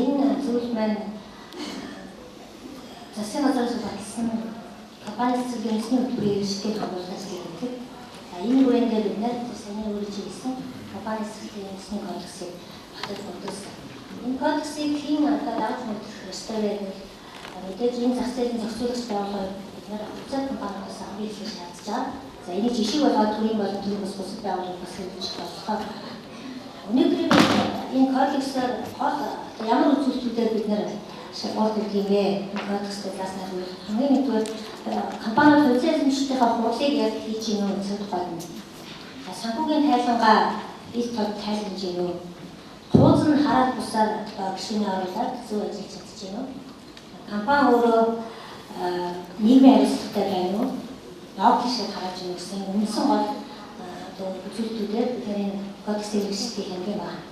Энэ зөвлөлт маань засгийн газраас баталсан компани засаглалын үндэсний хөтөлбөрийн хэрэгжлийг хангуулах гэдэг. Энэ бүрэнгээр бид нар саний өөрөж хийсэн компани засаглалын үндэсний кодексыг баталж бодсон. Энэ кодексыг хийн дааж мэдэх ёстой байдаг. Мэдээж энэ зах зээлийн зохицуулагч байгууллагыг бид нар уцаа компаниудаас хамгийн их шаардж байгаа. За энийг жишээ болгоод төрийн болон төрийн бус бусад байгууллагыг бас хийж болох. Өнөөдрийн энэ кодексээр ямар үзүүлэлтүүдээр бид нэр шалгуулт гэдэг юм бэ? Энэ кодекстэй заснаар үйл хамгийн нэгдүгээр компаниуд хувьцаа эзэмшигчдийнхээ хурлыг яг хийж гинөө гэсэн тухайд. Санхүүгийн тайлангаа их тод тайлбарж гинөө. Хууз нь хараад бусаар гишүүний оруулаад зөв ажиллаж чадчих юм уу? Компани өөрөө нийгмийн хариуцлагатай байна уу? Лог шиг хараад юм гэсэн үндсэн гол зүйлүүдээр бидний кодексийг хэрэгжүүлэх хэмжээ байна.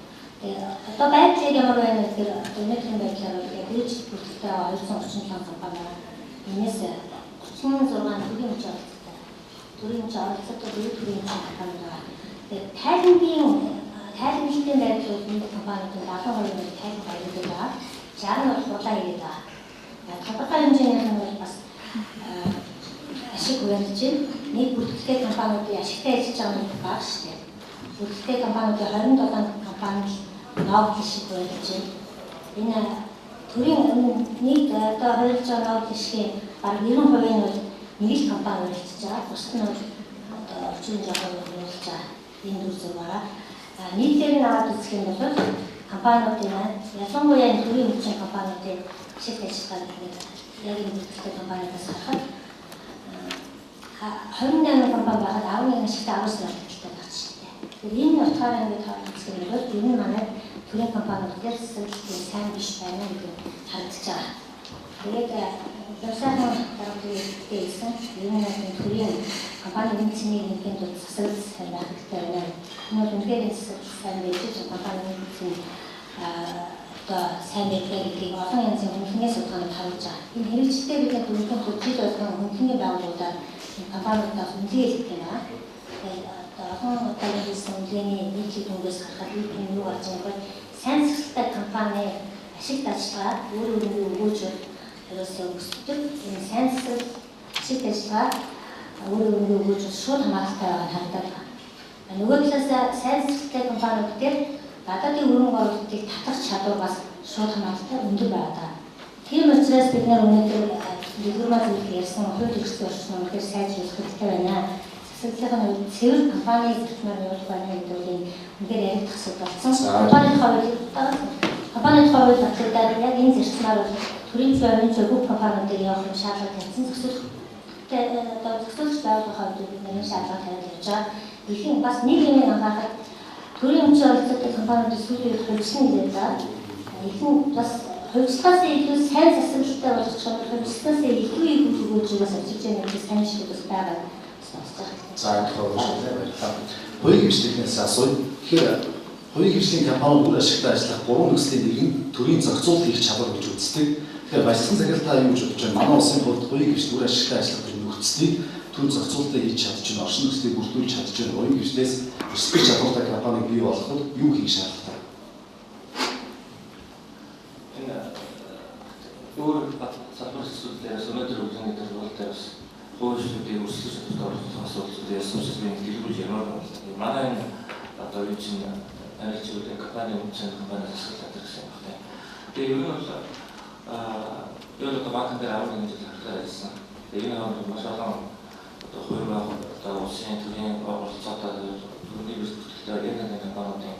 Одоо байдлыг ямар байна гэхээр өнөөдрийн байдлаар яг ээж бүртгэлтэй 237 компани байна. Энээс 36 төрийн хүч оролцоотой. Төрийн хүч оролцоотой төрийн компани байна. Тэгээд тайлбарлалтын байдлууд нэг компаниуд 72% тайлбар баярдаг байгаа. 60 нь хурлаа хийгээд байгаа. Тодорхой хэмжээний нь бас ашиг хүрээлж байна. Нэг бүртгэлтэй компаниудын ашигтай ажиллаж байгаа нь бага шүү дээ. Бүртгэлтэй компаниудын 27 компани ногд ашиг хүрээлж байна. Энэ төрийн нэг одоо хойлж байгаа ногд ашигын бараг 90% нь бол нэг л компани хүрээлж байгаа. Бусад нь одоо орчин жагаар хүрээлж байгаа. Энэ дүрзэг байгаа. Нийтлэр нь аваад үзэх юм бол компаниудын ялангуяа энэ төрийн хүчин компаниудын ашиг ажиллагааг яг энэ бүртгэлтэй компаниудаас харахад 28 компани байгаад 11 ашигтай 19 ашигтай байх шүү дээ. Тэгэхээр энэ утгаараа ингээд харж үзэх юм бол ер нь манай төрийн компаниуд дээр сэтгэлийн сайн биш байна гэдэг харагдаж байгаа. Тэгээд Явсахан дараагийн хэлсэн ер нь төрийн компани үнцний нэгэн тул засаг сайн байх хэрэгтэй байна. Энэ үнээр сайн байж компани үнцний одоо сайн байдаг гэдгийг олон янзын хүнхнээс судалгаанд харуулж байгаа. Энэ хэрэгжтэй бидний төрийн төдий болгон хүнхний байгууллагуудаар компаниудаас үнэлгээ хийх юм аа. Тэгээд олон удаагийн хийсэн үнэлгээний нийтлэг дүнгээс харахад юу болж байгаа вэ? Сайн сэтгэлтэй компани ашигт ажиллагаа өөрөөр өгөөж ерөөсөө өсдөг. Энэ сайн сэтгэл ашигт ажиллагаа өөрөөр өгөөж шууд хамааралтай байгаа харагдаад байна. Нөгөө талаас сайн сэтгэлтэй компаниуд дээр гадаадын өрөнгө оруулалтыг татах чадвар бас шууд хамааралтай өндөр байгаа. Тийм учраас бид нар өнөөдөр дэлгүүрмаа зүйлийг ярьсан хууль эрхлэх орчин үнэхээр сайжруулах хэрэгтэй байна. Засаглалын хувьд цэвэр компани зарчмаар явуулах байна гэдэг нь үнэхээр яригдах асуудал болсон. Компанийн хувьд батлагдаад яг энэ зарчмаар төрийн зөвлөмж бүх компаниудыг явуулах шаардлага тавьсан. Зөвсөлт байгууллагын хувьд бид нэр шаардлага тавиад явж байгаа. Ихэнх бас нэг юм анхаарах төрийн өмч оролцоотой компаниудын сүүлийн хөгжсөн гэдэг байгаа. Ихэнх бас хувьцлаас илүү сайн засаглалтай болох ч хувьцлаас илүү их өгөөж бас ажиллаж байгаа нэг сайн шиг бас байгаа. За энэ баярлалаа. Хоёрын хвшлийнхнээс асууя. Тэгэхээр хоёрын хвшлийн компаниуд үр ашигтай ажиллах 3 нөхцөлийн нэг нь төрийн зохицуулт хийх чадвар гэж үздэг. Тэгэхээр баялсан цагаалтаа юу гэж бодож байна? Манай улсын хувьд хоёрын хвшил үр ашигтай ажиллах нөхцөлийг төр зохицуултыг хийж чадж байна, орчин нөхцөлийг бүрдүүлж чадж байна. Хоёрын хвшлээс өсгөх чадвартай компаниг бий болгоход юу хийх шаардлагатай? Өөр салбар хэсгүүдээс өнөөдөр үеийн төлөвлөлтөөс хуучлуудын өрсөлдөж чадвартай асуудлууд яасан ч би дэлгэрүүлж ямар манай одоо юу чинь арилжуулалтын компани үнцэн компаниас асуулт гэсэн юм байна. Тэгээ ер нь бол юу л банкнд 11 жил харахаар байсан. Тэгээ энэ нь маш олон одоо хувийн одоо улсын төрийн оролцоотой төрийн бүртгэлтэй энэ компаниудын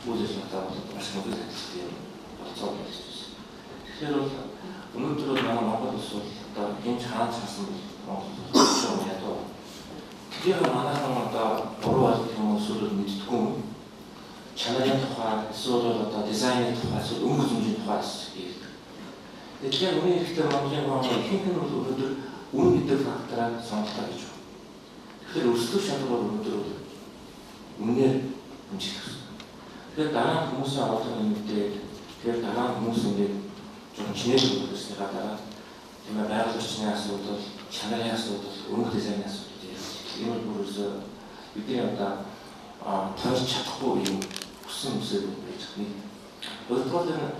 үйл ажиллагаатаа маш мөнгө төлсөн болцоо болж байна. Тэгэхээр бол өнөөдөр бол Монгол улс бол одоо энэ хаан цаасан Монгол улс яг тэр манайхан одоо буруу болох хүмүүсүүд мэддэггүй чанарын тухай эсвэл одоо дизайны тухай эсвэл өнгө зүйн тухай ярьдаг. Тэгэхээр үүний хэрэгтэй Монголын хүмүүс ихэнх нь бол өнөөдөр үн гэдэг факторыг сонголоо гэж байна. Тэгэхээр өрсөлдөх шалгуур өнөөдөр үнээр хэмжих хэрэгтэй. Тэгэхээр дараа хүмүүсийн авалгын мэдээд тэгэхээр дараа хүмүүс ингээд жоохон чинээр өгөхөөсний гадаа тийм ээ байгаль орчны асуудал, чанарын асуудал, өнгө дизайны асуудал ийм бүрээс бидний одоо тойрч чадахгүй юм хүссэн үсэг байж байна. Өөрөөр хэлбэл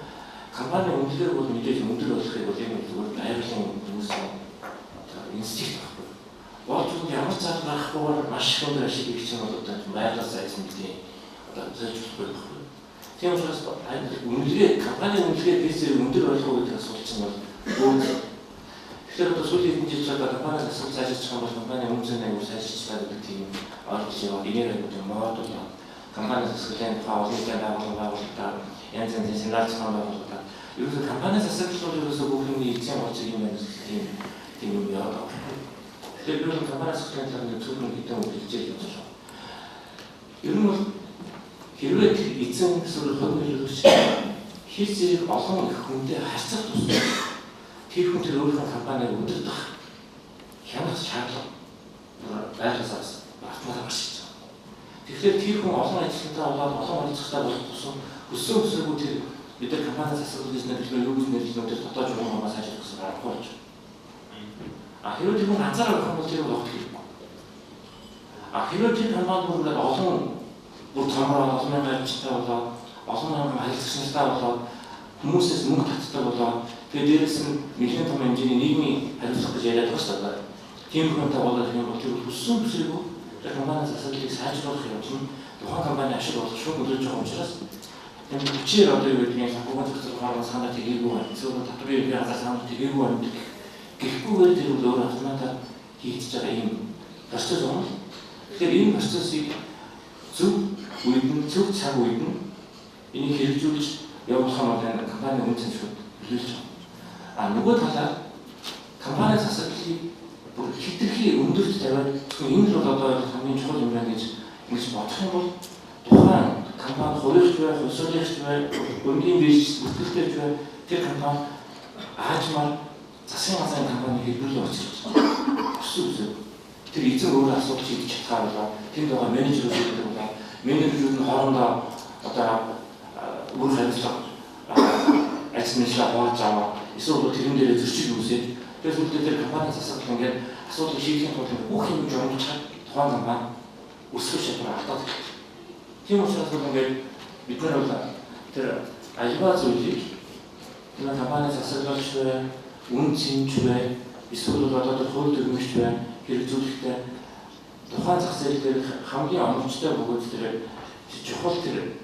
компани үнэлгээ бол мэдээж өндөр болохыг бол юм зүгээр байгалийн хүмүүсийн инстинкт байхгүй. Болж ямар цааш гарахгүйгээр маш их өндөр ашиг хийх чинь бол одоо байгалаас айсан гэдгийг одоо зөвшөөрөх байхгүй. Тийм учраас үнэлгээ компани үнэлгээ бисээр өндөр болох гэдэг асуулт чинь бол өөр. Тэгэхээр одоо сүүлийн хэдэн жил одоо компани асуулт сайжирч байгаа бол компани үнцэн аягүй сайжирч байгаа гэдэг тийм ойлголт яваад инээр гэдэг мод бол компани засаглалын тухай олон байгууллагуудаар янз янзын сценарий зохион байгуулалтаар ерөөсөө компани засаглал ерөөсөө бүх юмний эзэн болж байгаа юм байна гэсэн тийм юм яваад байгаа. Тэгэхээр би компани засаглалын талаар зөвхөн хэдэн үг хэлж байгаа юм. Ер нь бол хэрвээ тэр эзэн эсвэл хөлбөмбөлөгч хэл зэрэг олон их хүнтэй харьцах тусмаа тэр хүн тэр өөрийнхөө компанийг өдөртөх хянах шаардлага байхаас багтмаар гарч ирж байгаа. Тэгэхээр тэр хүн олон ажилтнтай болоод олон оролцогчтой болох тусам өсөөгүй тэр бид нар компаниас асуудал гэж нэрлэх юу гэж нэрлэх нь тэр дотоод журмаас ажиллах гэсэн аргагүй болж байна. Хэрвээ тэр хүн анзаарах юм бол тэр огт хийхгүй. Хэрвээ тэр компани бүрээр олон бүр томроо олон мянган ажилтнтай болоод олон мянган хаягдагчтай болоод хүмүүсээс мөнгө татдаг болоод тэгээд дээрээс нь нэгэн том хэмжээний нийгмийн хариуцлага гэж яриад байгаа шүү дээ. Тийм хүнтэй болоод юм бол тэр хүссэн бүсрийгөө тэр компаниас асуудлыг сайжруулах юм чинь тухайн компани ашиг болох шууд нөлөөлж байгаа учраас энэ хүчээр одоо юу гэдгийг санхүүгийн зохицол хаалган санаа тэгээгүй байна. Эсвэл татврын ерхий газар санаа тэгээгүй байна. Гэхгүйгээр тэр бол өөр автоматар хийгдэж байгаа юм процесс юм. Тэгэхээр энэ процессыг зөв үед нь зөв цаг үед нь энийг хэрэгжүүлж явуулах нь бол энэ компани үнцэн шууд нөлөөлж байгаа. Нөгөө талаар компани асуудлыг бүр хэтэрхий өндөрт тавиад энэ л бол одоо хамгийн чухал юм байна гэж бодох юм бол тухайн компани хувирч бай, хувьсгалч бай, өнгийн бийж бүртгэлтэй бай тэр компани аажмаар засгийн газрын компани хэлбэрлэл очиж өсөв. Тэр эзэн өөрөө асуудал шийдэж чадхаар тэнд байгаа менежерүүд гэдэг бол менежерүүд нь хоорондоо одоо үр хариуцлага ажлынхаа хувааж аваа эсвэл тэрэн дээр зөрчил үүсээд тэрс үлдээ тэр компани засаг ингээд асуудал шийдэхин тулд бүх юм журмчаад тухайн компани өсөх шатлаар алдаад байна. Тийм учраас ингээд бид нар бол тэр альва зүйлийг тэр компани засаглалч бай, үн цэнж бай, эсвэл одоо тэр хууль дүрмжч бай хэрэгжүүлэхдээ тухайн зах зээл дээр хамгийн оновчтой бөгөөд тэр чухал тэр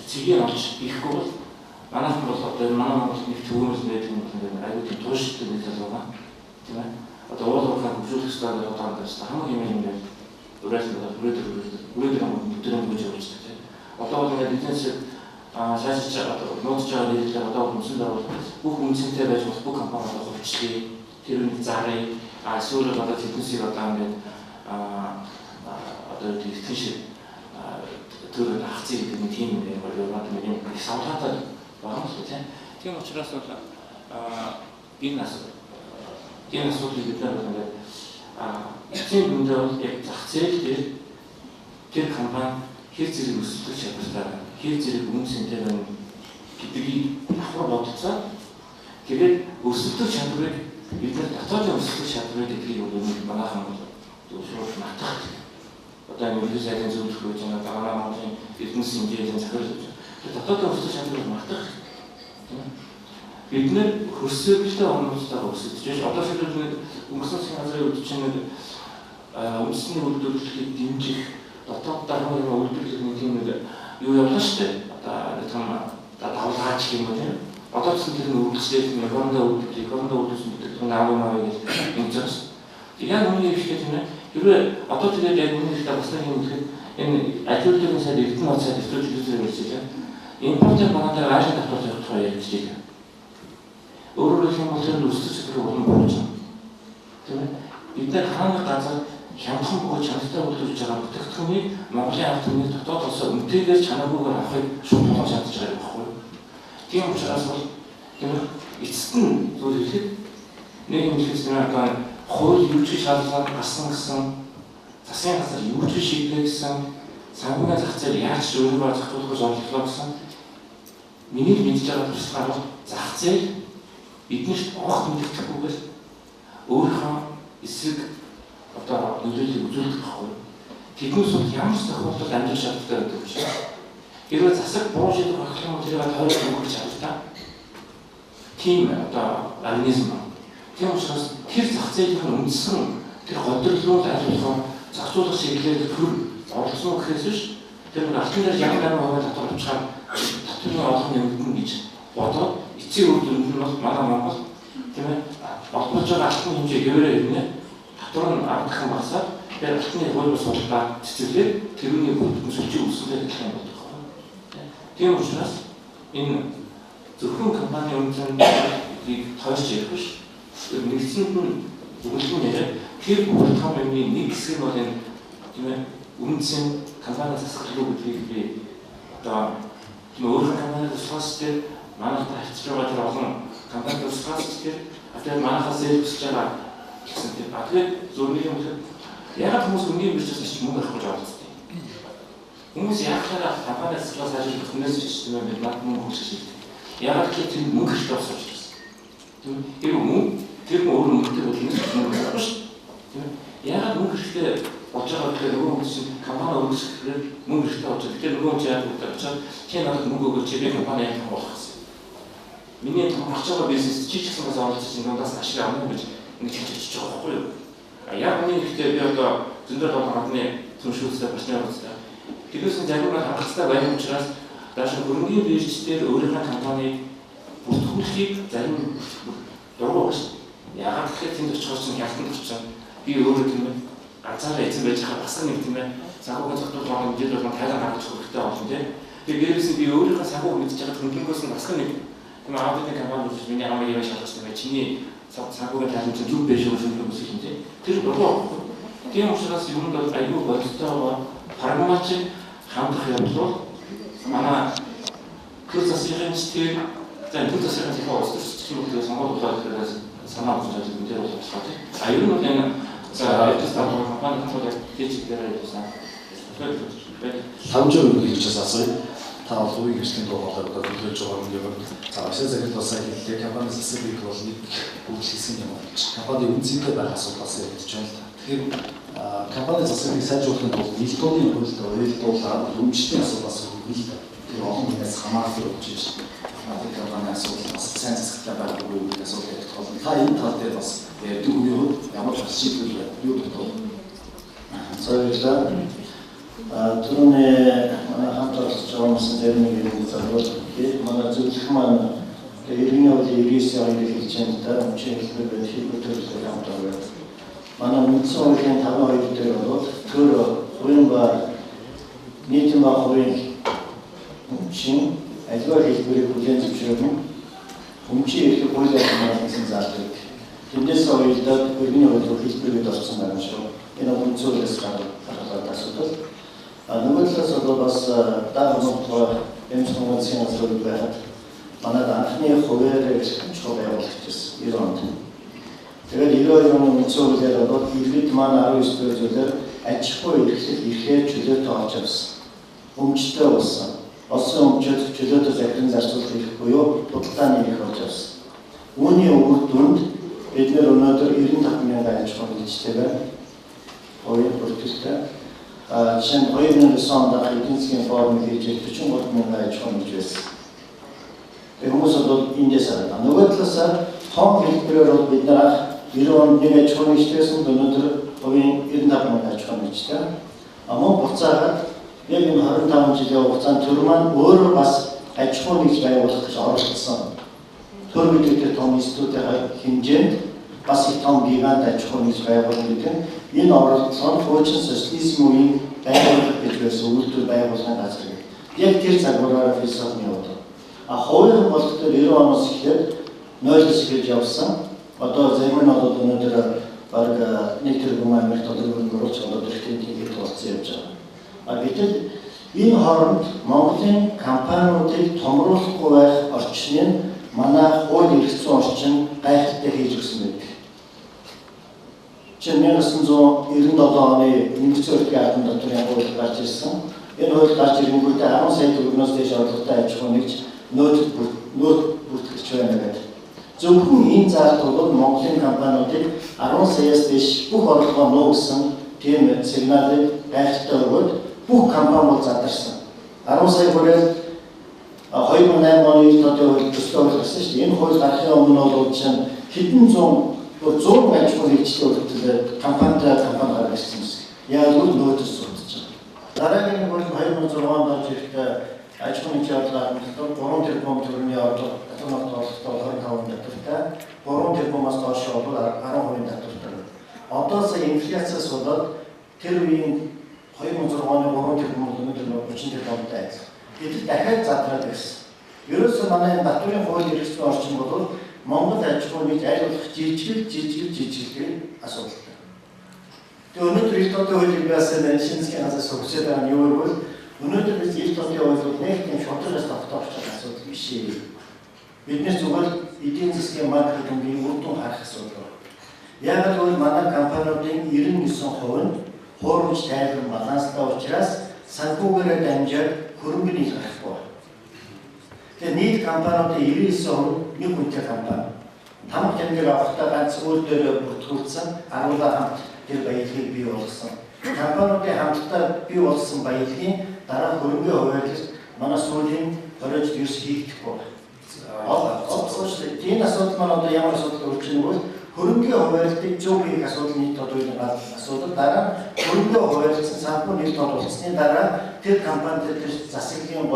цэгийн олж ихгүй бол манайхан бол одоо манай Монгол нэг төвөөс байдаг юм байна. Аюул тийм тууштай нэг зүйл байгаа. Тийм ээ. Одоо уулуурхаа хөгжүүлэх стадиод одоо андаас хамгийн юм ингээд өөрөөсөө бүрээд өдрөнд гэж явж байгаа тийм. Одоо бол ингээд бизнес шаашч одоо нууц жаа нэрээр одоо хүнсэн дээр бүх үнцэнтэй байж болох бүх компаниуд хувьчлээ. Тэр үн зарыг эсвэл одоо фитнесийг одоо ингээд одоо тийм шиг тэр хацыг гэдэг нэг тийм юм байна. Яваад нэг юм савлаатай байгаа юм шүү дээ. Тийм учраас бол энэ асуудлыг бид нар ингээд эцсийн үндэ бол яг зах зээл дээр тэр компани хэр зэрэг өсөлтөж чадвартай, хэр зэрэг үнцэнтэй байна гэдгийг давхар бодцоо. Тэгээд өсөлтөж чадварыг бид нар дотоодын өсөлтөж чадварыг гэдгийг бол манайхан бол зөвшөөрөх матах. Одоо энэ үйл ажиллагааны зөвлөх үеийн дараа Монголын бизнес хэмжээний захирал дотоодын өсөлтөж чадварыг матах. Бид нэр хөрсөлттэй онцлогоо өсөж одоо шилжүүлээд өнгөрсөн засгийн газрын үдчинд үндэсний үйлдвэрлэлийг дэмжих дотоод даргын үйлдвэрлэлийн тийм нэг юу явуулсан шүү дээ. Одоо том давлгаач юм уу тийм. Одоо ч тэр нэг үйлчлэл Японд үйлдвэрлэсэн гэдэг нь аавмаа гэж ингэж байна. Яг үүний ихтэй тийм ээ. Хэрвээ одоо тэгээд яг үүний ихтэй басна юм гэхэд энэ ажилтны сайд эрдэнэ нууц сайд нэвтрүүлж үзэж байна. Импортын банкаар ажил татвар тавих тухай ярьж байна. Өөрөөр хэлбэл тэр өсөлт чадварыг улам болж байна. Тийм ээ. Бид нар хаана газар хямдхан бөгөөд чанартай үйлдвэрлэж байгаа бүтээгдэхүүнийг Монголын ард түмний дотоод улсаа үнэтэйгээр чанаргүйгээр авахыг шууд болгож чадж байгаа юм баггүй. Тийм учраас бол тийм эцэст нь зүйл хэлэхэд нэг юм хэлсэн одоо хууль юу ч шаардлага гарсан гэсэн засгийн газар юу ч шийдлээ гэсэн санхүүгийн зах зээл яаж ч өөрөөр зохицуулах зорилгоо гэсэн миний мэдж байгаа туршлагаар бол зах зээл биднэрт огт мэддэхгүйгээр өөрийнхөө эсрэг одоо нөлөөллийг үзүүлдэг байхгүй. Тэднээс бол ямар ч тохиолдолд амжилт шаардлагатай байдаг юм шиг. Хэрвээ засаг буруу шийдвэр гаргах юм бол тэрийг тойрож өгөх чадвартай. Тийм одоо организм байна. Тийм учраас тэр зах зээлийн үндсэн тэр хөдөлгөөнд ажиллах зохицуулах шийдлээр төр оролцсон гэхээс биш тэр алтан дээр яг нарийн татвар авчаар татврын олгон нэмэгдэн гэж бодоод эцсийн үр дүнд нь бол манай Монгол тийм ээ олбож байгаа алтан хэмжээ хэвээрээ ирнэ. Татвар нь авах юм басаад тэр алтны хууль суултаа цэцэрлээд тэрүүний бүтээн сүлжээ үүсгэх гэх юм байна. Тийм учраас энэ зөвхөн компани үнцнийг тойрч ярих биш. Нэгдсэнд нь зөвлөн яриа тэр бүх том юмны нэг хэсэг нь бол энэ тийм ээ үнцэн компани засаглуу гэдгийг би одоо тийм өөрийнхөө компаниг тусгаас дээр манайхтай харьцаж байгаа тэр олон компани тусгаас дээр тэгээд манайхаас зээлбсэж байгаа гэсэн тийм. Тэгээд зөвхөн юм хэрэг яг хүмүүс өнгийн бишээс ч мөнгө авах гэж оролцдог. Хүмүүс яг хараа компани тусгаас ажиллах хүнээс ч тийм юм байна мөнгө өгч шийддэг. Яг л тийм мөнгө хэрэгтэй болсон учраас. Тийм. Тэр өөр мөнгөтэй бол хүмүүс мөнгө авах шүү. Тийм. Яг мөнгө хэрэгтэй болж байгаа гэхээр нөгөө хүмүүс компани өөрсдөө мөнгө хэрэгтэй болж байгаа. Тэгэхээр нөгөө ч яг учраас чи надад мөнгө өгөөч чи би компани яг болох гэсэн. Миний томрох байгаа бизнес чи ч гэсэн бас оролцож нугаас ашиг авах гэж ингэж хэлж байгаа байхгүй юу? Яг миний хэрэгтэй би одоо зөндөө гадны түншүүлстэй партнер үздэг. Тэрээс загвар хангалттай байх учраас дааш хөрөнгөний бирждээр өөрийнхөө компаниг бүртгүүлэхийг зарим дургуй байна. Яг тэгэхээр тэнд очихоор чинь хялтанд очсон. Би өөрөө тийм ээ ганцаараа эзэн байж байгаа бас нэг тийм ээ санхүүгийн зөвлөлт байгаа мэдээд бол тайлан гаргаж хэрэгтэй болно тийм. Тэгээд дээрээс нь би өөрийнхөө санхүүг мэдж байгаа хөнгөнөөс нь бас нэг тийм аудитын компани гэж миний хамаг яваа шалгаж байгаа чиний санхүүгийн тайлан чинь зүг байж байгаа хүмүүс юм тийм. Тэр дургуй. Тийм учраас юм бол аюул бодтой байгаа прагматик хандах явдал манай курс засгийн стил за энэ засгийн стил өөрсдөө чинь сонгогдоод байгаа санаа бодлого мэдээ болох байна. Аюул нь энэ за это стало компани хамт дэжигдэрэй гэсэн. Хамжир үйлчлээс асууя. Та бол үеийн хэвслийн дугаараар одоо төлөвлөж байгаа юм. За ашиг загт бас хэлээ компани засгийг бол нэг үйлчлсэн юм байна. Компани үнцэнтэй байх асуудлаас ярьж байна л да. Тэгэхээр компани засгийг сайжруулахын тулд нийтдийн хөлт уялдуулаад өмчтийн асуудлаас хөлт тэр олон хүнээс хамаарах гэж байна. Компани асуудал бас сайн засагтай байх үгүй асуудал их тул. Та энэ тал дээр бас ярьдаг үеийн ямар ч шийдвэр юу гэдэг вэ? Соёлоо түрүүний манай хамт олж байгаа хүмүүс зэрэг нэг зөвлөл манай зөвлөх маань иргэний үеийн 99 хэлж байгаа өмчийн хэлбэр хэлбэр төрөлтэй хамт байгаа. Манай үндсэн хуулийн 52 дээр бол төр хувийн ба нийтийн ба хувийн өмчийн аливаа хэлбэрийг бүлээн зөвшөөрнө. Өмчийн эрхийг хуулиар хамгаалсан заалдаг. Тэндээс уялдаад иргэний хуулийн хэлбэрүүд орсон байна шүү. Энэ үндсэн хуулиас гаргаад асуудал. Нөгөө талаас бол бас даавал эмчилгээ асуулт байгаад манай анхны хувиар эрхэмжлэл байгуулагчдээс 90 онд. Тэгээд 92 оны үндсэн хуулиар бол иргэд маань 19 дэх зүйлээр аж ахуй эрхлэл эрхээр чөлөөтэй олж авсан. Өмчтэй болсон. Олсон өмчөд чөлөөтэй захиран зарцуулах эрх буюу худалдааны эрх олж авсан. Үүний үр дүнд бид нэр өнөөдөр 95,000 аж ахуй нэгжтэй байна. Хоёр бүртгэлтэй. Жишээ нь 2009 онд эдийн засгийн форум хийж 43,000 аж ахуй нэгж байсан. Тэгээд хүмүүс бол эндээс хараад. Нөгөө талаас том хэлбэрээр бол бид нар 90 онд нэг аж ахуй нэгжтэйсэн өнөөдөр хувийн 95,000 аж ахуй нэгжтэй. Мөн буцаагаад яг энэ 25 жилийн хугацаанд төр маань өөрөө бас аж ахуй нэгж байгуулах гэж оролцсон. Төр бидний том институтын хэмжээнд бас их том гигант аж ахуй нэгж байгуулах гэдэг нь энэ оролцоонд хуучин социализм үеийн байгууллага гэж байсан үйлдвэр байгууллагын газар гэдэг. Яг тэр загвараараа философи явуулдаг. Хуулийн болтол 90 оноос эхлээд 0-с эхэлж явсан. Одоо зарим нь бол өнөөдөр бараг 1 тэрбум Америк долларын мөрөж болоод ирэхэд тэгээд болсон явж байгаа. Гэтэл энэ хооронд Монголын компаниудыг томруулахгүй байх орчныг манай хууль эрх зүйн орчин гайхалтай хийж өгсөн байдаг. 1997 оны Нэгдсэн улсын албан татварын хууль гарч ирсэн. Энэ хууль гарч ирэнгүүтээ 10 сая төгрөгөөс дээш орлоготой аж ахуй нэгж нөөц бүртгэж байна гэдэг. Зөвхөн энэ заалт бол Монголын компаниудыг 10 саяас дээш бүх орлогоо нуугсан тийм сигналыг гайхалтай өгөөд бүх компаниуд задарсан. 10 сая хүрээд 2008 оны төдөө хууль төслөө гаргасан шүү дээ. Энэ хууль гарахын өмнө бол чинь хэдэн зуун 100 аж ахуй нэгжтэй үйлдвэрлэлд компани гаргасан юм. Яг л нөөцөс судаж байгаа. Дараагийн хууль 2006 онд орж ирэхдээ аж ахуй нэгж бодлогоор 3 тэрбум төгрөгийн орлого татварт орлоготой 25% татвартай, 3 тэрбумаас доош бол 10% татвартай. Одоо сая инфляциас болоод тэр үеийн 2006 оны 3 тэрбум бол өнөөдөр 30 тэрбумтай адилхан. Гэтэл дахиад задраад ирсэн. Ерөөсөө манай татварын хууль эрх зүйн орчин бол Монгол аж ахуй нэгж айлуулах жижиг асуудалтай. Тэгээ өнөөдөр их тодын хуулийг биасан шинжлэх газраас өгсөд байгаа нь юу вэ? Өнөөдөр бид их тодын хуулийг нэг тийм шударгаас тогтоох асуудал биш ээ. Биднээс зүгээр эдийн засгийн маркетингийн үр дүн харах асуудал. Яг л манай компаниудын 99% нь хуурамч тайлбар баланстай учраас санхүүгээрээ дамжаад хөрөнгөний гарахгүй. Тэгээ нийт компаниудын 99% нэг хүнтэй компани. Тамга тэмдэг авахтаа ганц үйл дээр бүртгүүлсэн 10 хамт тэр баялагийг бий болгосон. Компаниудын хамтдаа бий болсон баялагын дараа хөрөнгөний хуваарлалт манай сүүлийн 29 хийгдэхгүй. Тийм асуудал маань одоо ямар асуудал үүсэж байгаа вэ? Хөрөнгөний хуваарлтыг зөв хийх асуудал нийт тодорхойлсон асуудал. Дараа хөрөнгөний хуваарлсан санхүү нийт тодорхойлсны дараа тэр компанид тэр засаглалын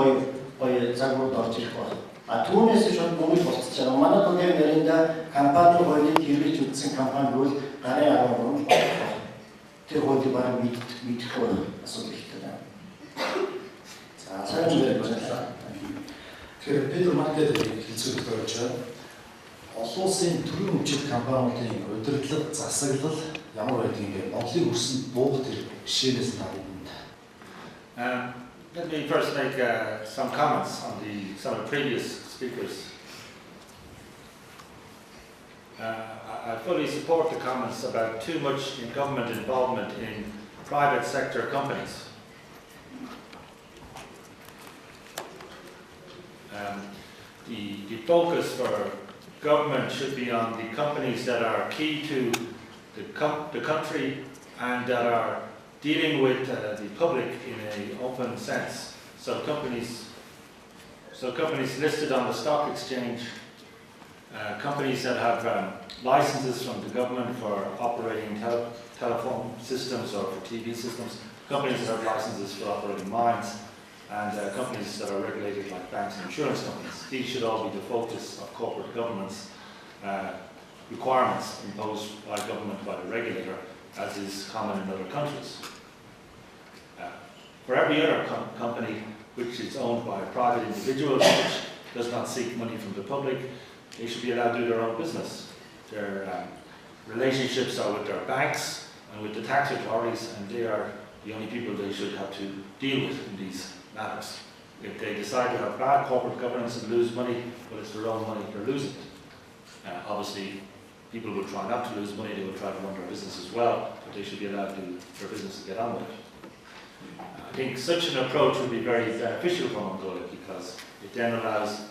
гоё загварууд орж ирэх байна. Түүнээс шууд мөнгө болчихж байгаа. Манай төдий нэрнда компани хуулийг хэрэгж үзсэн компани бол гарын 13 байна. Тэр хуулийг бараг мэдэх асуудал ихтэй байна. За сайн байна. Тэгэхээр бид маркет хэлцүүлэлт болж байна. Олон улсын төрийн хүчит компаниудын удирдлага, засаглал ямар байдгийг ингээд Монголын өрсөнд буух тэр жишээнээс тавьдаг. Let me first make some comments on some of the previous speakers. I fully support the comments about too much government involvement in private sector companies. The focus for government should be on the companies that are key to the country and that are dealing with the public in an open sense. So companies listed on the stock exchange, companies that have licenses from the government for operating telephone systems or for TV systems, companies that have licenses for operating mines, and companies that are regulated like banks and insurance companies. These should all be the focus of corporate governance requirements imposed by government, by the regulator, as is common in other countries. For every other company which is owned by private individuals, which does not seek money from the public, they should be allowed to do their own business. Their relationships are with their banks and with the tax authorities, and they are the only people they should have to deal with in these matters. If they decide to have bad corporate governance and lose money, well, it's their own money they're losing. Obviously, people will try not to lose money, they will try to run their business as well, but they should be allowed to do their business and get on with it. I think such an approach would be very beneficial for Mongolia because it then allows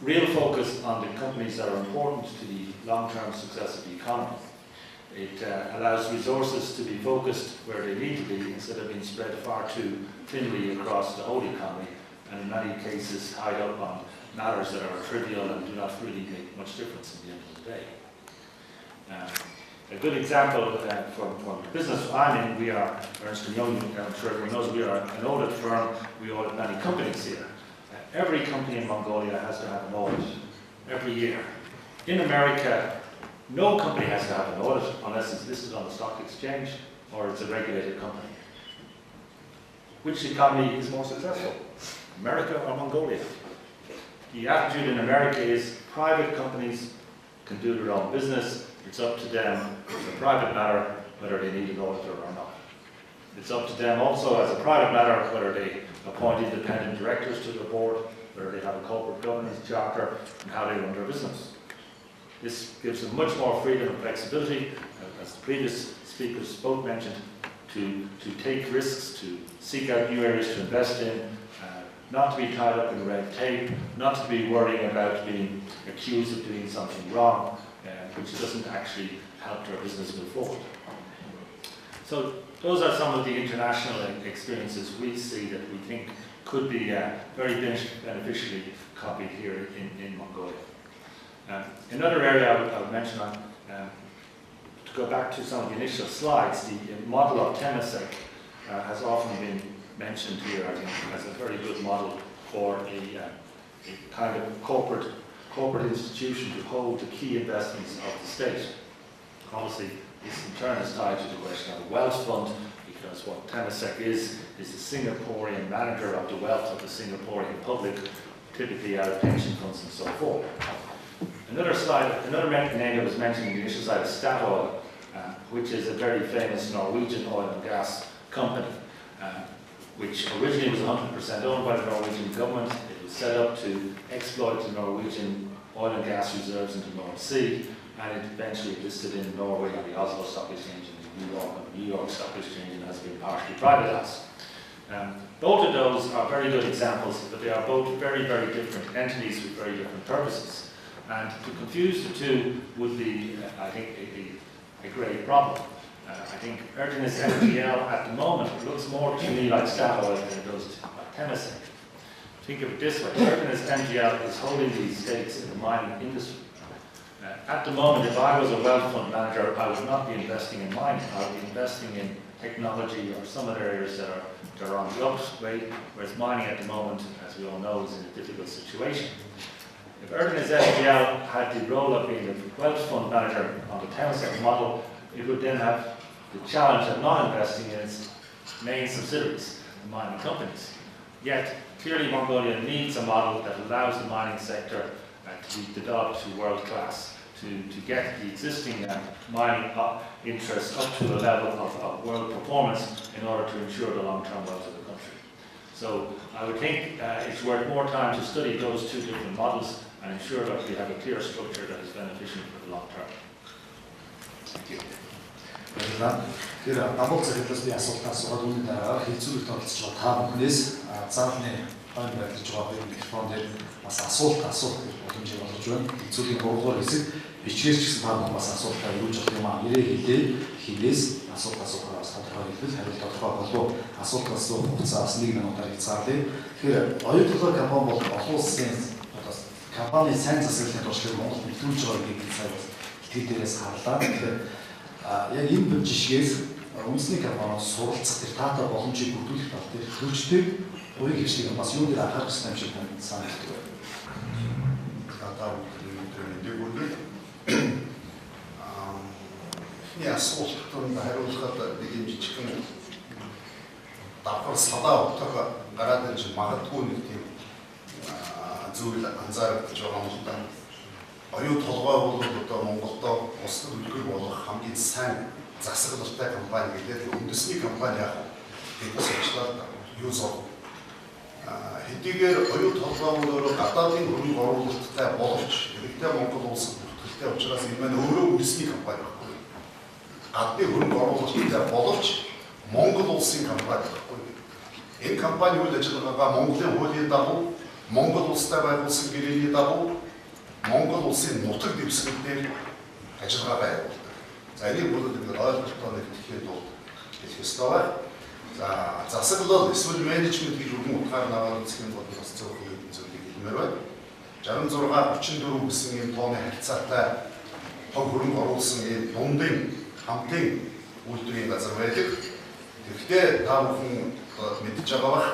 real focus on the companies that are important to the long-term success of the economy. It allows resources to be focused where they need to be instead of being spread far too thinly across the whole economy and in many cases tied up on matters that are trivial and do not really make much difference in the end of the day. A good example from the business I'm in, we are Ernst & Young, I'm sure everyone knows, we are an audit firm, we audit many companies here. Every company in Mongolia has to have an audit every year. In America, no company has to have an audit unless it's listed on the stock exchange or it's a regulated company. Which economy is more successful, America or Mongolia? The attitude in America is private companies can do their own business. It's up to them, it's a private matter, whether they need an auditor or not. It's up to them also as a private matter whether they appoint independent directors to the board, whether they have a corporate governance charter, and how they run their business. This gives them much more freedom and flexibility, as the previous speakers both mentioned, to take risks, to seek out new areas to invest in, not to be tied up in red tape, not to be worrying about being accused of doing something wrong, which doesn't actually help their business move forward. So those are some of the international experiences we see that we think could be very beneficially copied here in Mongolia. Another area I would mention, to go back to some of the initial slides, the model of Temasek has often been mentioned here, I think, as a very good model for a kind of corporate institution to hold the key investments of the state. Obviously, this in turn is tied to the question of a wealth fund, because what Temasek is the Singaporean manager of the wealth of the Singaporean public, typically out of pension funds and so forth. Another name that was mentioned in the initial slide is Statoil. which is a very famous Norwegian oil and gas company, which originally was 100% owned by the Norwegian government. It was set up to exploit the Norwegian oil and gas reserves in the North Sea, and it eventually listed in Norway on the Oslo Stock Exchange and New York on the New York Stock Exchange, and has been partially privatized. Both of those are very good examples, but they are both very, very different entities with very different purposes. And to confuse the two would be, I think, a great problem. I think Erdenes NGL at the moment looks more to me like Statoil than it does to Temasek. Think of it this way: Erdenes NGL is holding these stakes in the mining industry. At the moment, if I was a wealth fund manager, I would not be investing in mining. I would be investing in technology or some other areas that are on the upswing, whereas mining at the moment, as we all know, is in a difficult situation. If Erdenes NGL had the role of being a wealth fund manager on the Temasek model, it would then have the challenge of not investing in its main subsidiaries, the mining companies. Yet, clearly Mongolia needs a model that allows the mining sector to be developed to world class, to get the existing mining interests up to a level of world performance in order to ensure the long-term wealth of the country. So I would think it's worth more time to study those two different models and ensure that we have a clear structure that is beneficial for the long term. Thank you. Тэгэхээр дамбуур захидлаас би асуултаа асуугаад үүний дараа хэлцүүлэгт оролцож байгаа та бүхнээс заавны хойно барьж байгаа микрофон дээр бас асуулт асуух боломжийг олгож байна. Хэлцүүлийн 3 хэсэг бичгээр ч гэсэн та бүхэн бас асуултаа юуж авах юм аа. Нэрээ хэлээ хинээс асуулт асуухаар бас тодорхой хэлбэл хариулт тодорхой болов асуулт асуух хугацаа бас 1 минутаар хязгаарлая. Тэгэхээр оюутлог компани бол олон улсын компани сайн засаглалын туршлагыг Монгол нэвтрүүлж байгаа гэдгийг сая бас итгэл дээрээс харлаа. Тэгэхээр яг энэ жишгээс үндэсний компаниуд суралцах тэр таатай боломжийг бүрдүүлэх тал дээр хөгждөг уян хвшлийг бас юу нэр анхаарах хэрэгтэй юм шиг санагддаг байна. Гадаа үеийн үеийг ихний асуултанд хариулахад нэг юм жижигхэн давхар садаа утга гараад ирж магадгүй нэг тийм зүйл анзаарч байгаа юм да. Оюу толгой бол одоо Монголдо улс төрөлхөөр болох хамгийн сайн засаглалтай компани гэдэг үндэсний компани яг гэдэгс ажиллаад юу зов. Хэдийгээр оюу толгой бол өөрөө гадаадын хөрөнгө оруулалттай боловч иргэдээ Монгол улсад бүртгэлтэй учраас энэ маань өөрөө үндэсний компани байхгүй. Гадны хөрөнгө оруулалттай боловч Монгол улсын компани байхгүй. Энэ компани үйл ажиллагаагаа Монголын хуулийн дагуу Монгол улстай байгуулсан гэрээний дагуу Монгол улсын нутаг дэвсгэр дээр ажиллагаагаа явуулдаг. За энийг бол ингээд ойлголтоор хэлэхэд бол хэлэх ёстой байна. За засаглал эсвэл менежмент гэж үгэн утгаар наваад үзэх юм бол бас зөвхөн юм зүйлийг хэлмээр байна. 66-34 гэсэн ийм тооны харьцаатай тог хөрөнгө оруулсан ийм дундын хамтын үйлдвэрийн газар байдаг. Тэгэхдээ та бүхэн мэдж байгаа бах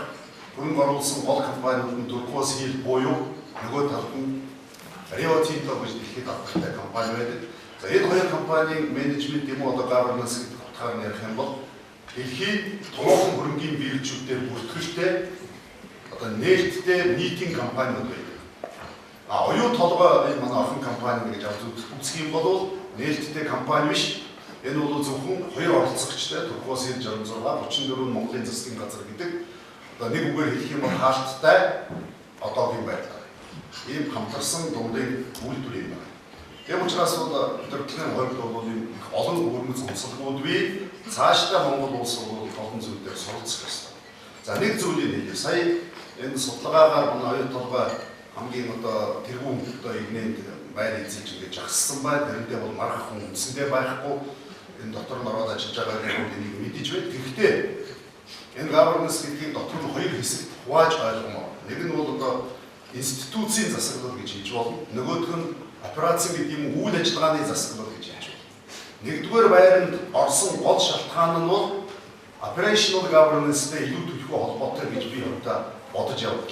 хөрөнгө оруулсан гол компаниуд нь Turquoise Hill буюу нөгөө талд нь Rio Tinto гэж дэлхийд аврагтай компани байдаг. За энэ хоёр компанийн менежмент юм уу одоо governance гэдэг утгаар нь ярих юм бол дэлхийн томоохон хөрөнгийн биелэгчүүдээр бүртгэлтэй одоо нээлттэй нийтийн компаниуд байдаг. Оюу толгой энэ манай охин компани гэж авч үзэх юм бол нээлттэй компани биш. Энэ бол зөвхөн хоёр оролцогчтой Turquoise Hill 66 34 Монголын засгийн газар гэдэг одоо нэг үгээр хэлэх юм бол хаалттай одоогийн байдлаар ийм хамтарсан дундын үйлдвэр юм байна. Тийм учраас бол төрөлхтний хувьд бол их олон өргөц онцлогууд бий. Цаашдаа Монгол улс бол олон зүйлээр суралцах ёстой. За нэг зүйлийг хэлье. Сая энэ судалгаагаар манай оюу толгой хамгийн одоо тэргүүн одоо игнэнд байр эзэлж ингэж жагссан байна. Тэрэндээ бол марах хүн үндсэндээ байхгүй. Энэ дотор нь ороод ажиллаж байгаа гэдгийг мэдэж байна. Гэхдээ энэ governance гэдгийг дотор нь хоёр хэсэгт хувааж ойлгомоор. Нэг нь бол одоо институцийн засаглал гэж хэлж болно. Нөгөөх нь операцийн гэдэг юм үйл ажиллагааны засаглал гэж хэлж байна. Нэгдүгээр байранд орсон гол шалтгаан нь бол operational governance-тэй илүү төлөвлөгөө холбоотой гэж би одоо бодож явдаг.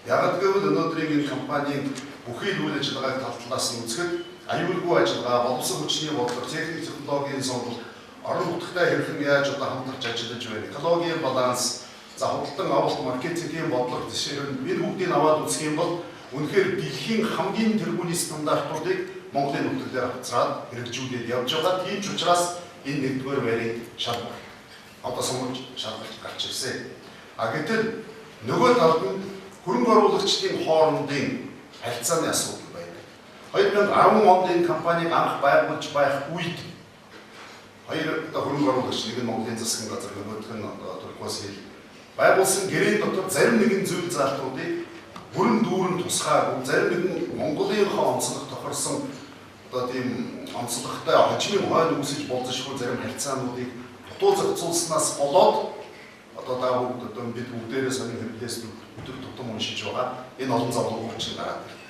Яг гэвэл өнөөдрийн энэ компанийн бүхий л үйл ажиллагааг тал талаас нь үзэхэд аюулгүй ажиллагаа, боловсон хүчний бодлого, техник технологийн сонголт, орон нутгтай хэрхэн яаж одоо хамтарч ажиллаж байна, экологийн баланс, за худалдан авалт маркетингийн бодлого жишээ нь энэ бүгдийг аваад үзэх юм бол үнэхээр дэлхийн хамгийн тэргүүний стандартуудыг Монголын нутгаар хацраад хэрэгжүүлээд явж байгаа. Тийм ч учраас энэ нэгдүгээр байрыг шалгах. Одоо сонгож шалгах гарч ирсэн. Гэтэл нөгөө талд нь хөрөнгө оруулагчдын хоорондын харилцааны асуудал байдаг. 2010 онд энэ компаниг анх байгуулж байх үед хоёр хөрөнгө оруулагч, нэг нь Монголын засгийн газар, нөгөөх нь Туркоос хэл байгуулсан гэрээний дотор зарим нэгэн зүйл заалтуудыг бүрэн дүүрэн тусгаагүй, зарим нэгэн Монголынхоо онцлог тохирсон одоо тийм онцлогтой хожимын хойд үүсэж болзошгүй зарим харилцаануудыг дутуу зохицуулснаас болоод одоо та бүгд одоо бид бүгдээрээ сонин хэрэглээс өдөр тутам уншиж байгаа энэ олон зовлон хүчин гараад байна.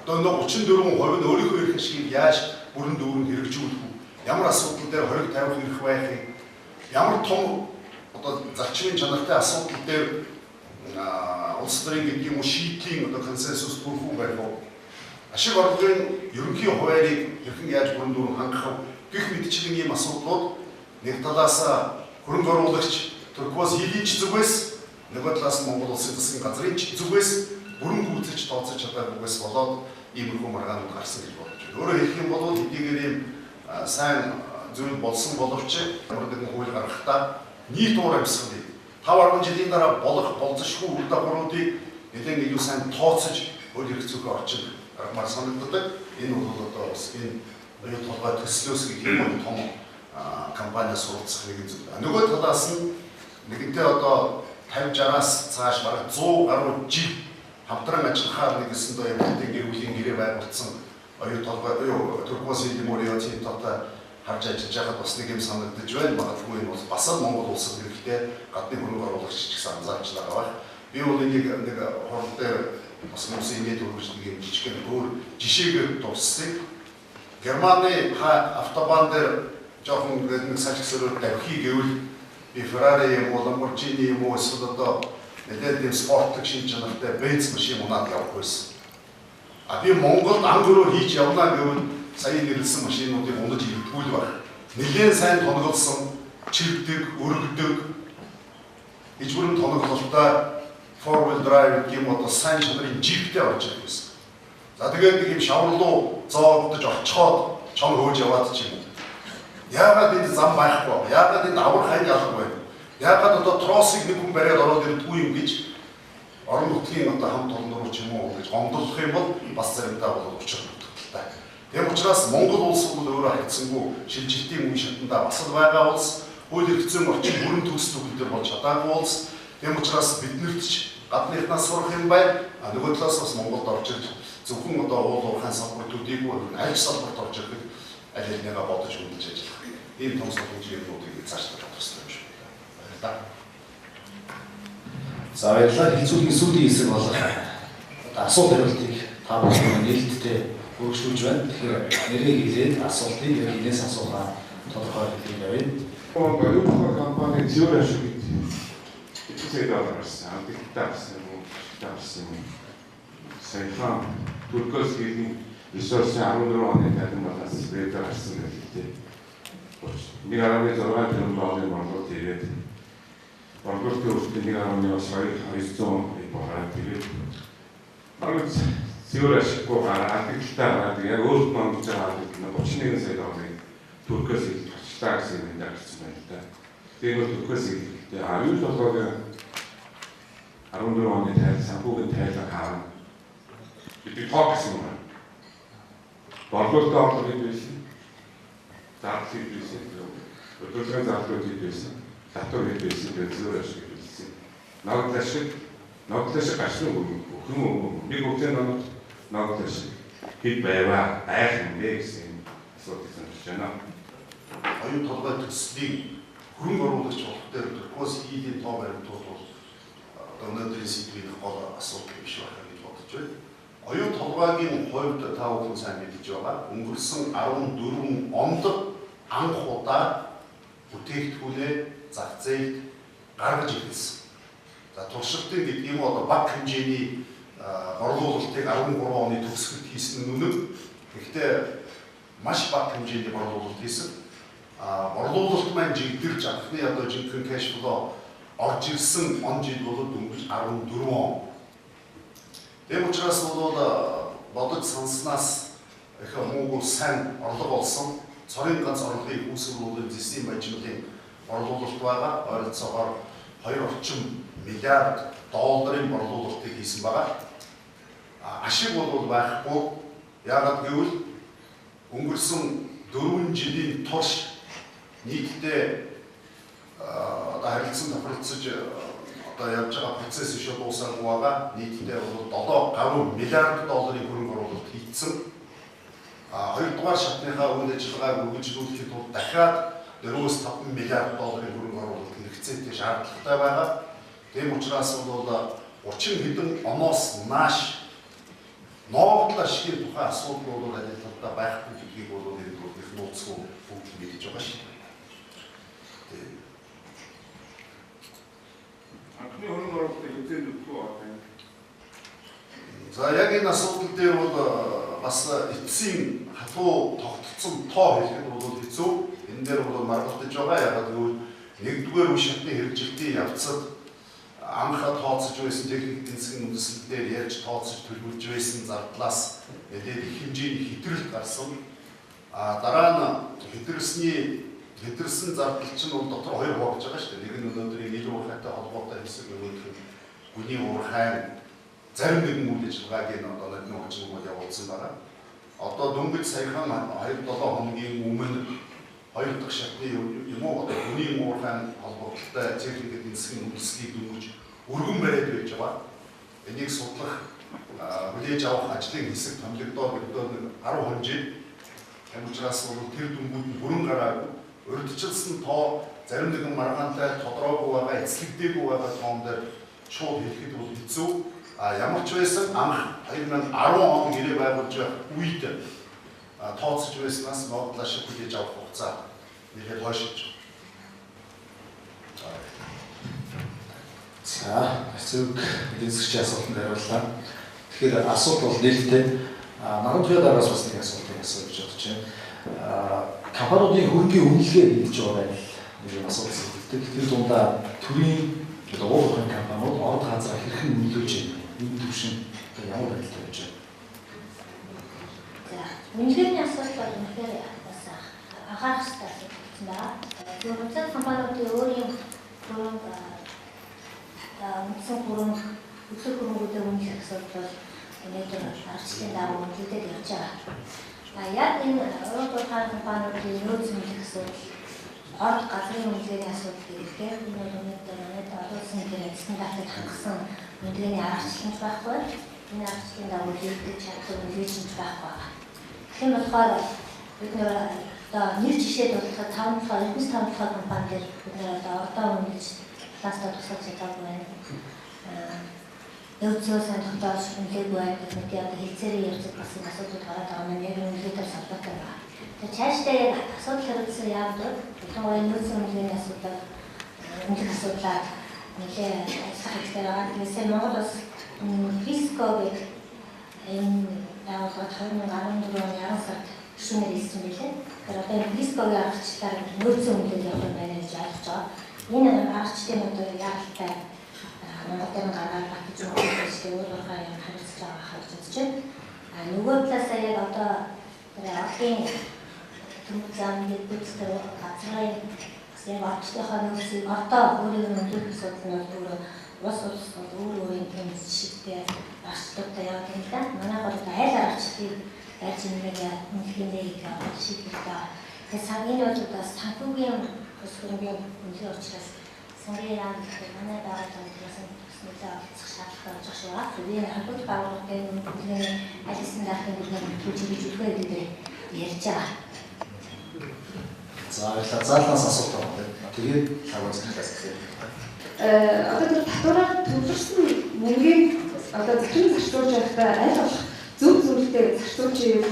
Одоо 34% нь өөрийнхөө эрх ашгийг яаж бүрэн дүүрэн хэрэгжүүлэх вэ? Ямар асуудал дээр хориг тавих эрх байхыг, ямар том одоо зарчмын чанартай асуудал дээр улс төрийн гэдэг юм уу шийдлийн одоо консенсус бүрхүү байх уу? Ашиг орлогын ерөнхий хуваарийг хэрхэн яаж бүрэн дүүрэн хангах вэ гэх мэтчлийн ийм асуудлууд нэг талаас хөрөнгө оруулагч Туркоос хийлийн ч зүгээс, нөгөө талаас Монгол улсын засгийн газрын ч зүгээс бүрэн гүйцэж тооцож чадаагүйгээс болоод иймэрхүү маргаанууд гарсан гэж бодож байна. Өөрөөр хэлэх юм бол эдгээр ийм сайн зүйл болсон боловч ямар нэгэн хууль гаргахдаа нийт уур амьсгалыг 5-10 жилийн дараа болох болзошгүй үр дагавруудыг нэлээд илүү сайн тооцож хууль эрх зүйн орчинд гаргамаар санагддаг. Энэ бол одоо бас энэ оюут толгой төслөөс гэх юм том компаниас суралцах нэгэн зүйл. Нөгөө талаас нь нэгэнтээ одоо 50-60-аас цааш бараг 100 гаруй жил хамтран ажиллахаар нэгсэн доо явагдсан гэр бүлийн гэрээ байгуулсан оюут толгой Туркоос хэлмөрийн цэнтртаа харж ажиллаж байхад бас нэг юм санагдаж байна. Магадгүй энэ бол бас Монгол улсад хэрэгтэй гадны хөрөнгө оруулагч ч гэсэн анзаарч байгаа байх. Би бол нэг хорон дээр бас хүмүүсийн нийт хөрвүүлж нэг юм жижигхэн өөр жишээгээр дурсдаг. Германы автобан дээр жоохон нэг салхисруу давхий гэвэл би Ferrari юм уу Lamborghini юм уу эсвэл одоо нэлээд юм спортлог шинж чанартай Benz машин унаад явах байсан. Би Монголд ангөрөө хийж явна гэвэл сая нэрлсэн машинуудыг унаж ирдгүү л байна. Нэлээд сайн тонголсон, чирэгдэг, өргөдөг, ижбүрэн тоноглолтой four-wheel drive гэх юм одоо сайн чанарын джиптэй орж ирэх байсан. За тэгээд нэг юм шаварлуу зоогдож очиход чон хөөж яваад ч юм уу. Яагаад энэ зам байхгүй? Яагаад энэ авар хайн ялггүй? Яагаад одоо тросыг нэг хүн бариад ороод ирдгүү юм гэж орон нутгийн одоо хамт олон руу ч юм уу гэж гомдлох юм бол бас заримдаа бол учир тогтолтой. Тийм учраас Монгол улс бол өөрөө хайцсангүй шилжилтийн үе шатндаа бас л байгаа улс, хууль эрх зүйн орчин бүрэн төгс төгөлдөр болж чадаагүй улс. Тийм учраас биднэрт ч гадныхнаас сурах юм байна. Нөгөө талаас бас Монголд орж ирж зөвхөн одоо уул уурхайн салбар төдийгүй аль салбарт орж ирэх аль нэгнээ бодож үнэлж ажиллах. Ийм том хэмжээнүүдийг цаашлах хэрэгтэй юм шиг байна. За баярлалаа. Хэлцүүлгийн сүүлийн хэсэг болох асуулт хариултыг та бүхэн нээлттэй өргөжлүүлж байна. Тэгэхээр нэрээ хэлээд асуултыг яг энэс асуухаа тодорхой хэлбэр явъя. Оюутны компани зөөр ашиг итгэдэг гарсан. Дигиталсан юм, дигиталсан юм. Саяхан Туркоос хэлний ресурсын 14 оны тайлбар багаас веб гарсан гэдэг. 1.6 тэрбум долларын борлуулалт ирээд борлуулалтын өртөнд 1.200 болоод тэгээд багц зөөр ашиггүй гараад дигитал гараад яг өөрт нь онгож байгаа гэдэг 31 сая долларын Туркоос хэл гарчлаа гэсэн юм дагсан байна та. Тэгээд бол Туркоос хэлтэй 19 долларын 14 оны тайлбар санхүүгийн тайлбар харна. Бид тоогсон юм. Борлуулалтын орлого хэд байсан? Зардал хэд байсан? Өдөржингөө зардал хэд байсан? Татвар хэд байсан гэж зөөр ашиг хэлсэн. Ногд ашиг гарсан уу? Нэг үгтэй ногд ашиг хэд байваа? Айх юм бэ гэсэн асуудал санагдаж байна. Оюут толгой төслийг хөрөнгө оруулагч болох дээр Туркоос хийлийн тоо баримтууд бол одоо өнөөдрийн сэдвийн гол асуудал биш байх гэж бодож байна. Оюут толгойн хувьд та бүхэн сайн мэдж байгаа. Өнгөрсөн 14 онд анх удаа бүтээгдэхүүнээ зах зээлд гаргаж ирсэн. За туршилтын гэдэг юм одоо баг хэмжээний борлуулалтыг 13 оны төгсгөлд хийсэн нь үнэн. Гэхдээ маш баг хэмжээний борлуулалт хийсэн. Борлуулалт маань жигдэрч анхны одоо жинхэнэ кэш флоу орж ирсэн он жил бол дөнгөж 14 он. Тийм учраас бол бодож санснаас их муу сайн орлого олсон цорын ганц орлогыг үүсгэрүүлэн зэсийн бажмуудын борлуулалт байгаа. Ойролцоогоор 2 орчим миллиард долларын борлуулалтыг хийсэн байгаа. Ашиг бол байхгүй. Яагаад гэвэл өнгөрсөн 4 жилийн турш нийтдээ харилцан тохиролцож явж байгаа процесс шиг дуусаагүй байгаа. Нийтдээ бол 7 миллиард долларын хөрөнгө оруулалт хийгдсэн. Хоёрдугаар шатныхаа үйл ажиллагааг үргэлжлүүлэхэд бол дахиад 4-5 миллиард долларын хөрөнгө оруулалт хэрэгцээтэй шаардлагатай байгаа. Тийм учраас бол 30 хэдэн оноос нааш Ноогдол ашигын тухай асуудал бол ажиллагаатаа байхгүй гэдгийг бол энэ их нууцгүй бүгд мэдж байгаа шүү дээ. Анхны хөрөнгө оруулалтыг хэзээ нүдгүй байна. За яг энэ асуудал дээр бол бас эцсийн хатуу тогтцсон тоо хэлэхэд бол хэцүү. Энэ дээр бол маргалтж байгаа. Ягаад гэвэл нэгдүгээр үе шатны хэрэгжилтийн явцад анх тооцож байсан техник эдийн засгийн үндэслэлээр ярьж тооцож төлөвлөж байсан зардлаас нэлээд их хэмжээний хэтрэл гарсан. Дараа нь хэтрэлсэн зардал чинь бол дотор хоёр хувааж байгаа шүү дээ. Нэг нь өнөөдрийн нийлүү уурхайтай холбоотой хэсэг нөгөөх нь гүний уурхай зарим нэгэн үйл ажиллагааг энэ одоо нэг хожигмол явуулсан байгаа. Одоо дөнгөж саяхан 2-7 хоногийн өмнө хоёр дахь шатны юм уу одоо гүний уурхай холбоотой техник эдийн засгийн үндэслэлийг дөнгөж өргөн бариад байж байгаа. Энийг судлах хүлээж авах ажлын хэсэг томилогдоод нэг 10 хонжид. Энэ учраас бол тэр дүнгууд нь бүрэн гараагүй. Урьдчилсан тоо зарим нэгэн маргаантай тодорхойгүй байгаа, эцлэгдээгүй байгаа тоон дээр шууд хэлэхэд бол хэцүү. Ямар ч байсан анх 2010 он гэрээ байгуулж байх үед тооцож байснаас Ноогдол ашиг хүлээж авах хугацаа нэлээд хойшиж. За, зөв эдийн засгийн асуултанд хариуллаа. Тэгэхээр асуудал бол нээлттэй. Наран туяа дараас бас нэг асуултыг асууж бодож байна. Компаниудын хөрөнгөний үнэлгээ хийж байгаа нэг асуудал үүсдэг. Тэр дундаа төрийн уулын компаниуд орд газар хэрхэн үнэлж байна? Энэ төвшин ямар байдалтай байж байна? За, үнэлгээний асуудал бол үнэхээр бас анхаарах хэрэгтэй асуудал байна. Зөвхөн компаниудын өөрийн үндсэн хөрөнгө өсөх хөрөнгүүдээ үнэлэх асуудал бол өнөөдөр арчилсан дагуу үнэлээд явж байгаа. Яг энэ урд удаан компаниудын нөөц үнэлэх асуудал, орд газрын үнэлгээний асуудал гэхээр энэ бол өнөөдөр манайд олуулсан гэрээ стандартыг хангасан үнэлгээний аргачлалч байхгүй. Энэ аргачлалын дагуу хийгдэж чаддаг үнэлгээч байхгүй. Тийм болохоор бид нэр одоо нэг жишээд бодоход 5 компани дээр бид нэр одоо ордоо үнэлж пластик тусгаж чадаагүй байна. Өвцөө сайн тогтоож үнэлээгүй байна гэх мэт одоо хэлцээрээ ярьж бас энэ асуудал гараад байгаа нь яг үнэлгээтэй салбартай байна. Тэгэхээр цаашдаа яг асуудал хэрэгсэн яагаад тохиолдол нөөцийн үнэлгээний асуудал үнэлэх асуудлаа нэлээд ажиллах хэрэгтэй байгаа. Тэгээс Монгол бас Фиско гэх энэ байгууллага 2014 оны 10 сард гишүүнээр хэлсэн билээ. Тэгэхээр одоо энэ Фискогийн аргачлалаар нөөцийн үнэлгээ явах байна гэж ойлгож байгаа. Энэ аргачлалын одоо яалттай Монголын гараар батж байгаа гэдэг өөр ургаа юм харилцаж байгаа харж үзэж байна. Нөгөө талаас яг одоо одын төмөг зам дэвтэр газрын яг орчтойхоо нөөцийг одоо өөрийн нөлөөлөх асуудал нь өөрөө улс бол өөр тийм жишгтэй арчлуудтай яваад байна л да. Манай бол айл аргачлалыг яаж нэмэх шийдвэртэй. Тэгэхээр сангийн бол бас санхүүгийн өсвөрийн үнэлгээ учраас сангийн яам гэх манай байгууллагын төлөөсөн нөлөө олцох шаардлагатай болж байгаа шүү. Би хамтлагийн байгууллагын үнэлгээний ажлын дарахын бүлгийн төлөвлөж өгөх гэдэг ярьж байгаа. За, баярлалаа. Заалнаас асуулт байна. Тэгээд лагуун захиалаас эхлэе. Одоо тэр татвараар төвлөрсөн мөнгөийг одоо захиран зарцуулж байхдаа аль болох зөв зөвлөлтөөр зарцуулж ирэв.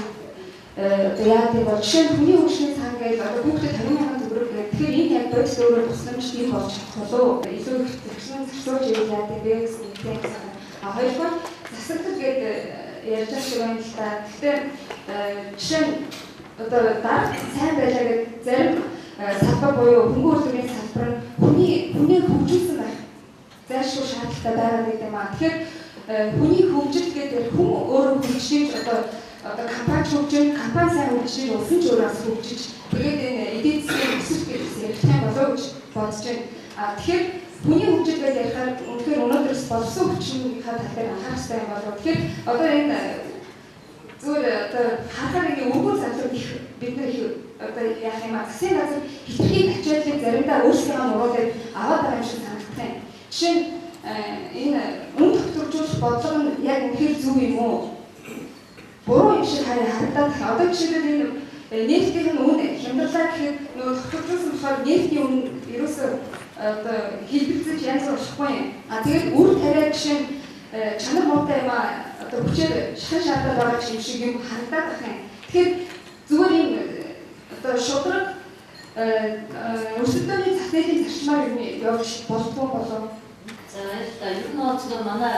Одоо яа гэвэл жишээ нь хүний хөгжлийн сан гэж одоо хүүхдэд 50,000 төгрөг гэх. Тэгэхээр энэ яг бодис өөрөөр тусламж бий болж чадах болов уу? Илүү их захиран зарцуулж ирэв яа гэвэл гэсэн. Хоёрдугаар засагтал гэдэг ярьж байгаа шиг байна л та. Тэгэхээр жишээ нь одоо дараг сайн байлаа гэдэг зарим салбар буюу хөнгөн үйлдвэрийн салбар нь хүний хөгжүүлсэн байх зайлшгүй шаардлагатай байгаа гэдэг юм аа. Тэгэхээр хүний хөгжил гэдэг хүн өөрөө хөгжиж одоо одоо компани хөгжиж, компани сайн хөгжиж, улсын ч өөрөөс хөгжиж, тэгээд энэ эдийн засгийн өсөлт гэсэн ярих юм болоо гэж бодож байна. Тэгэхээр хүний хөгжил гэж ярихаар үнэхээр өнөөдрөөс боловсон хүчнийхээ тал дээр анхаарах хэрэгтэй юм болоо. Тэгэхээр одоо энэ зүгээр одоо хахаар нэг өвгөр залууд их бид нар их одоо яах юм засгийн газар хитрхи ачааллыг заримдаа өөрсдөө нуруудад аваад байгаа юм шиг санагдсан. Жишээ нь энэ үн тогтворжуулах бодлого нь яг үнэхээр зөв юм уу? Буруу юм шиг харагдаад байна. Одоо жишээлбэл энэ нефтийн үн хямдрлаа гэхэд нөгөө тогтворжуулсан болохоор нефтийн үн ерөөсөө одоо хэлбэлцэж янз бүр болохгүй юм. Тэгээд үр тариа жишээ нь чанар муутай юм одоо хүчээр шахин шаардаад байгаа юм шиг юм харагдаад байна. Тэгэхээр зүгээр юм одоо шудраг өрсөлдөөний зах зээлийн зарчмаар юм явж болдгоо болов. За ер нь зөвхөн манай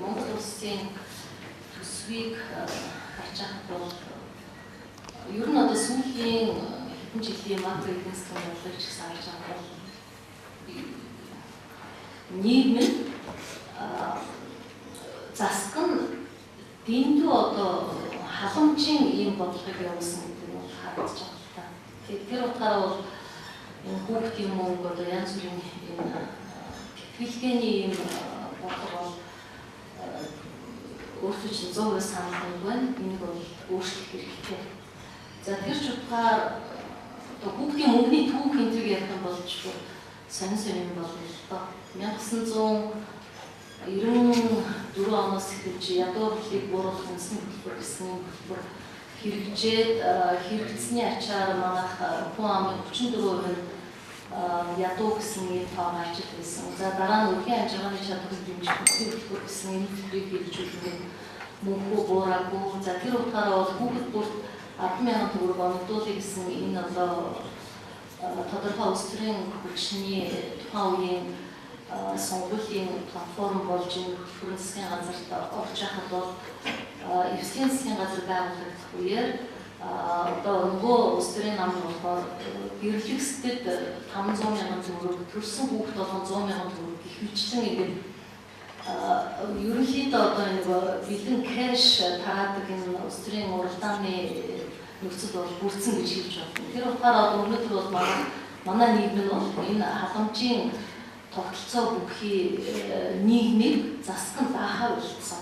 Монгол улсын төсвийг харж байгаа бол ер нь одоо сүүлийн хэдэн жилийн макро эдийн засгийн бодлогыг ч гэсэн харж байгаа бол нийгмийн засаг нь дэндүү одоо халамжийн ийм бодлогыг явуулсан гэдэг нь харагдаж байна. Тэр утгаараа бол энэ хүүхдийн мөнгө одоо янз бүрийн тэтгэлгээний ийм бодлого өөрсдөө чинь 100% санал байна. Энийг бол өөрчлөх хэрэгтэй. За тэр ч утгаар одоо хүүхдийн мөнгөний түүх энэ төр ярих юм болж сонин юм болно л доо. 1994 оноос эхэлж ядуу хөлийг бууруулах үндэсний хөтөлбөр гэсэн хөтөлбөр хэрэгжсэний ачаар манайх хүн амын 34% нь ядуу гэсэн ийм тоон ажил байсан. За дараа нь өрхийн амжиргааны чадварыг дэмжих үндэсний хөтөлбөр гэсэн ийм төслийг хэрэгжүүлэх мөнгө буураагүй. За тэр утгаараа бол хүүхэд бүрт 10,000 төгрөг оногдуулъя гэсэн энэ одоо тодорхой улс төрийн хүчний тухайн үеийн сонгуулийн платформ болж энэ хөтөлбөрийн засгийн газарт орж яхад бол эвслийн засгийн газар байгуулагдах үеэр одоо нөгөө улс төрийн намын болохоор гэрлэгсдэд 500,000 төгрөг төрсэн хүүхэд болгон 100,000 төгрөг гэх мэтлэн ингээд ерөнхийдөө одоо нэг бэлэн кэш тараадаг энэ улс төрийн уралдааны нөхцөл бол бүрдсэн гэж хэлж байна. Тэр утгаараа өнөөдөр бол манай нийгэм нь энэ халамжийн тогтолцоо бүхий нийгмийг засган заахаар үлдсэн.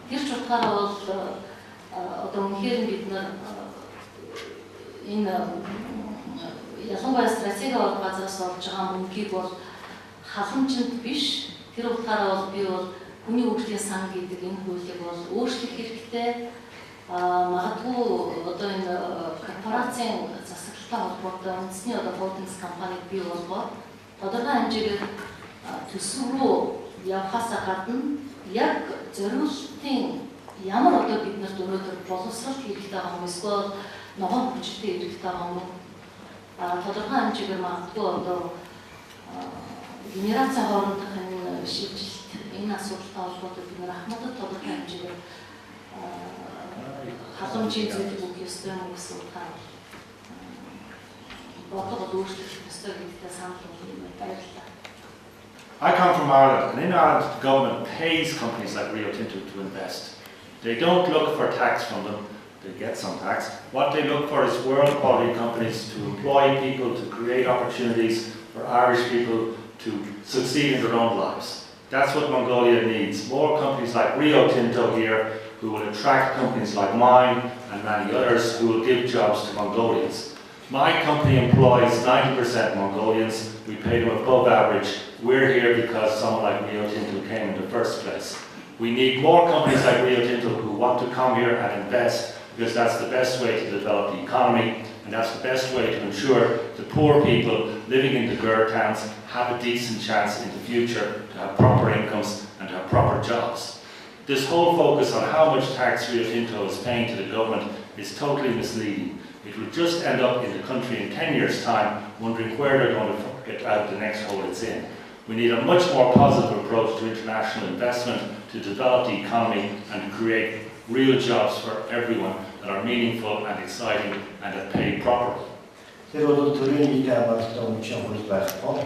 Тэр ч утгаараа бол одоо үнэхээр бид нар энэ ялангуяа стратеги орон газраас олж байгаа мөнгийг бол халамжинд биш. Тэр утгаараа бол би бол хүний хөгжлийн сан гэдэг энэ хуулийг бол өөрчлөх хэрэгтэй. Магадгүй одоо энэ корпорацийн засаглалтай холбоотой үндэсний одоо холдингс компаниг бий болгоод тодорхой хэмжээгээр төсөв рүү явахаасаа гадна яг зориултын ямар одоо бид нарт өнөөдөр боловсрол хэрэгтэй байгаа юм эсвэл ногоон хүчтэй хэрэгтэй байгаа юм тодорхой хэмжээгээр магадгүй одоо генерацийн хоорондох энэ шилжилт энэ асуудалтай холбоотой бид нар ахмадад тодорхой хэмжээгээр халамжийн зүйлийг өгөх ёстой юм гэсэн утгаар бодлого өөрчлөх ёстой гэдэгт санал болгоно. Баярлалаа. I come from Ireland, and in Ireland the government pays companies like Rio Tinto to invest. They don't look for tax from them, they get some tax. What they look for is world quality companies to employ people, to create opportunities for Irish people to succeed in their own lives. That's what Mongolia needs. More companies like Rio Tinto here who will attract companies like mine and many others who will give jobs to Mongolians. My company employs 90% Mongolians. We pay them above average. We're here because someone like Rio Tinto came in the first place. We need more companies like Rio Tinto who want to come here and invest because that's the best way to develop the economy and that's the best way to ensure the poor people living in the Gur towns have a decent chance in the future to have proper incomes and to have proper jobs. This whole focus on how much tax Rio Tinto is paying to the government is totally misleading. It will just end up in the country in 10 years' time wondering where they're going to get out the next hole it's in. We need a much more positive approach to international investment to develop the economy and to create real jobs for everyone that are meaningful and exciting and that pay properly. Тэр бол төрийн нийтийн хамгаалалтын өмчийн хууль байхгүй.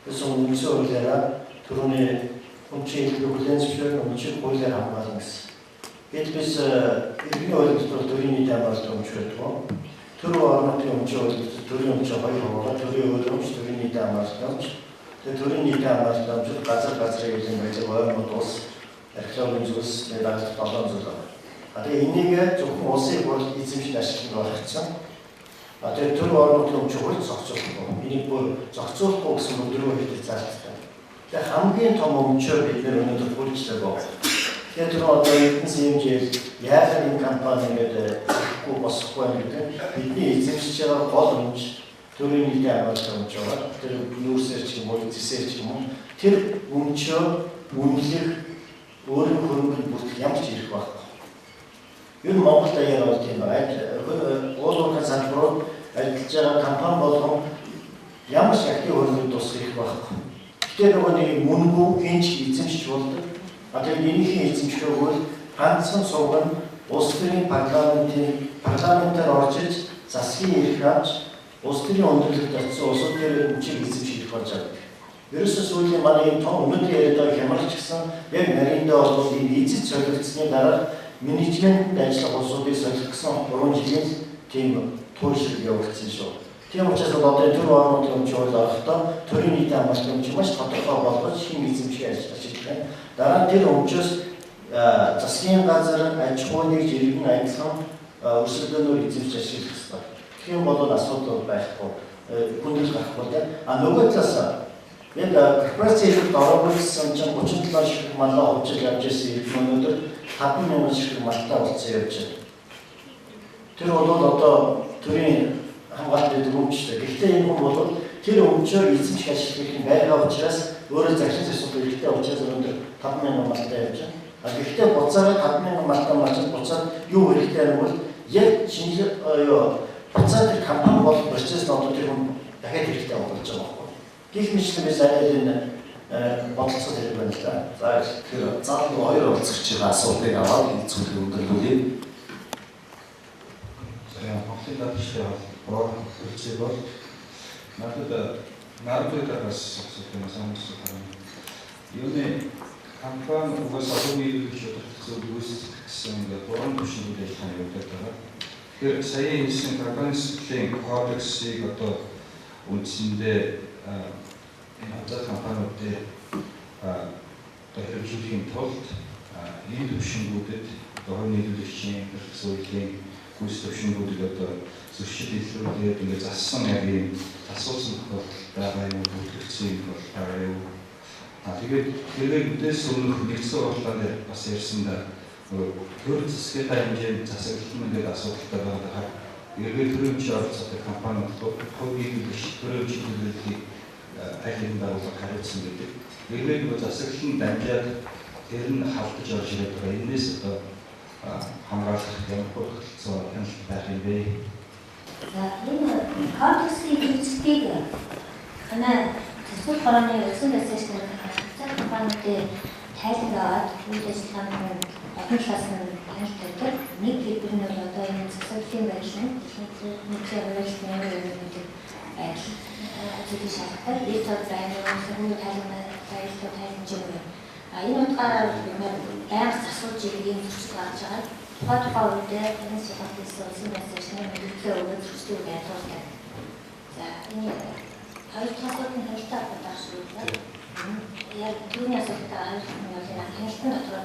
Гэсэн үндсэн хуулиараа төрөний өмчийн хэлбэрийг хүлээн зөвшөөрөх өмчийн хуулиар хамгаална гэсэн. Biz irgin öğretmen töreni temaslı olmuştuk. Türü ormanı olmuştuk. Türü olmuştuk. Hayır, türü öğretmiş töreni temaslı olmuş. Töreni temaslı olmuş. Kaçar gezin böyle var mı dost? Erkeklerimiz ne kadar tutamazlar. Hatta inniğe çok olsa bu izin işleşik olacaksın. Hatta türü ormanı olmuştuk. Sakçı. Benim bu sakçı kokusunun durumu bir zaten. Ya hangi tamam çöp edilir onu da polisle bak. Ya türü ormanı izin 야한 кампаниуд хүү босхгүй гэдэг бидний эзэмшиж байгаа гол үнж төрийн нийтийн агуулгын үнж байгаа. Тэр юусээр ч юм уу, зэсээр ч юм уу тэр үнжөө үнэлэх өөрийн хөрөнгөнд бүртгэх ямар ч ирэх байхгүй. Юу Монголд аяар бол тийм байна. Уулуурхай салбарууд ажиллаж байгаа компани болгон ямар ч актив хөрөнгөнд тусах ирэх байхгүй. Тэгэхээр нөгөө нэг мөнгөө хинч эзэмшиж болдог. Одоо энийхээ эзэмших бол ганцхан сувг нь улс төрийн парламентаар орж иж засгийн эрх авч улс төрийн өндөрлөлт очсон улсууд дээр үнчийг эзэмших болж байгаа. Ерөөсөө сүүлийн манай том өнөөдөр яриад байгаа хямралч гэсэн яг нарийнда олон нийцэд солигдсны дараа менежментэнд ажиллах улсуудыг солигдсон 3 жилийн тийм туйлшрал явагдсан шүү. Тийм учраас одоо төр орнуудын өмчөөр орохдоо төрийн нийтийн амралтын өмч маш тодорхой болгож хин эзэмших ажиллаж байна. Дараа нь тэр өмчөөс засгийн газар аж ахуйн жиргэн адилхан өрсөлдөөнөөр эзэмшиж ашиглах хэрэгтэй. Тийм бол асуудал байхгүй. Хүндрэл гарахгүй тийм. Нөгөө талаас яг корпорацийн дөрвөлсөн чинь 37 ширхэг малаа хувьчил явж ирсэн өнөөдөр 5,000 ширхэг малтай болсон явж байна. Тэр бол одоо төрийн хамгаалалтын өмчтэй. Гэхдээ энэ хүн бол тэр өмчөөр эзэмших ашиглах байгаа учраас өөрөө захирал асуудал хэрэгтэй учраас өнөөдөр 5,000 малтай явж байна. Гэхдээ буцаад 5,000 малтай малчид буцаад юу хэрэгтэй юм бол яг шинэ буцаад тэр компани бол процесс нь одоо тэр хүн дахиад хэрэгтэй болж байгаа байхгүй. Гэх мэтлэн би сая энэ бодлогоцоо хэлэх байна л да. За тэгэхээр заавал хоёр уулзагчийн асуултыг аваад хэлцүүлэх өндөрлүүлээ. За Монголын дадлштай бол хэлцээ бол надад бас асуулт байна. Юуны компани угаасаа хамгийн их шийдвэрлэх үүсгэсэн ингээд 3 түвшинд ажиллах явуулдаг байгаа. Тэгэхээр сая хэлсэн компани сэтгэлийн кодексыг одоо үндсэндээ энэ хадгалах компаниудыг хэрэгжүүлэхийн тулд энэ түвшингүүдэд одоо нийлүүлэгчийн хэрэгсүүллийн гүйц түвшингүүдийг одоо зөрчил илрүүлээд ингээд зассан яг ийм асуусан тохиолдол байгаа юм бүртгэгдсэн юм бол байгаа юу? Тэгээд тэрээс өмнөх нэгдсэн хурлаанд бас ярьсандаа төр засгийн хэмжээнд засаглалт гэдэг асуудалтай байгаа. Эргээд төрөмч оролцоотой компаниуд хувийн төрөмч төлөвлөлтийг аль хэдийн байгууллага хариуцсан гэдэг. Эргээд засаглалын дамжаад тэр нь халдаж орж ирээд байгаа. Энээс одоо хамгаалах ямар хөдөлгөөн хяналт байх юм бэ? За энэ кодексийн хэрэгцээг манай Тэсвэр хорооны өсөн дэсэсээр компаниуд тайлбараад үйл ажиллагааны олон талаас нь танилцуулдаг. Нэг хэлбэр нь бол одоо энэ засаглалын байдлын нэгэн хуваалцсан юмнуудыг ажиглаж шалгах. Дэвтэр зайнууд, сөрөг тайлбар тайлбарч юм. Энэ утгаараа байнга засуулж ийм зурцыг гаргаж байгаа. Тухайн үедээ энэ шалгалтын өсөн дэсэсээр мэдээлэл өгөх зурцыг айлтгуулдаг. За энэ хоёр талаас нь хэлтэй авах шүү дээ. Яг түүний асуудалтай хангалтын хяналтын дотор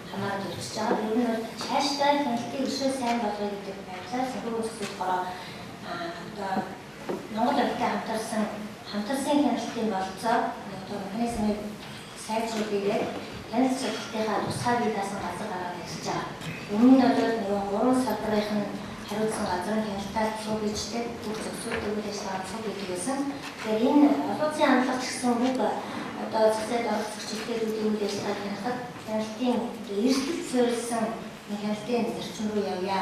хамаарч ирж байгаа. Ер нь цаашдаа хяналтын өшөө сайн болгоё гэдэг байдлаар сөрөг өсгөх бороо одоо Монгол улстай хамтарсан хяналтын болцоо одоо механизмыг сайжруулах хяналт судалтынхаа тусгай бие даасан газар гаргаад ирж байгаа. Өмнө нь одоо нэг 3 салбарын хариуцсан газрын хяналтаар цуг ижтэй бүх зөвсөлт өгөх ажиллагаа цуг гэдэг байсан. Тэгэхээр энэ олон улсын хандлага ч гэсэн бүх одоо засаг оролцогч хэлтүүдийн үйл ажиллагааг хянахад хяналтын эрсдэл суурилсан хяналтын зарчим руу явъя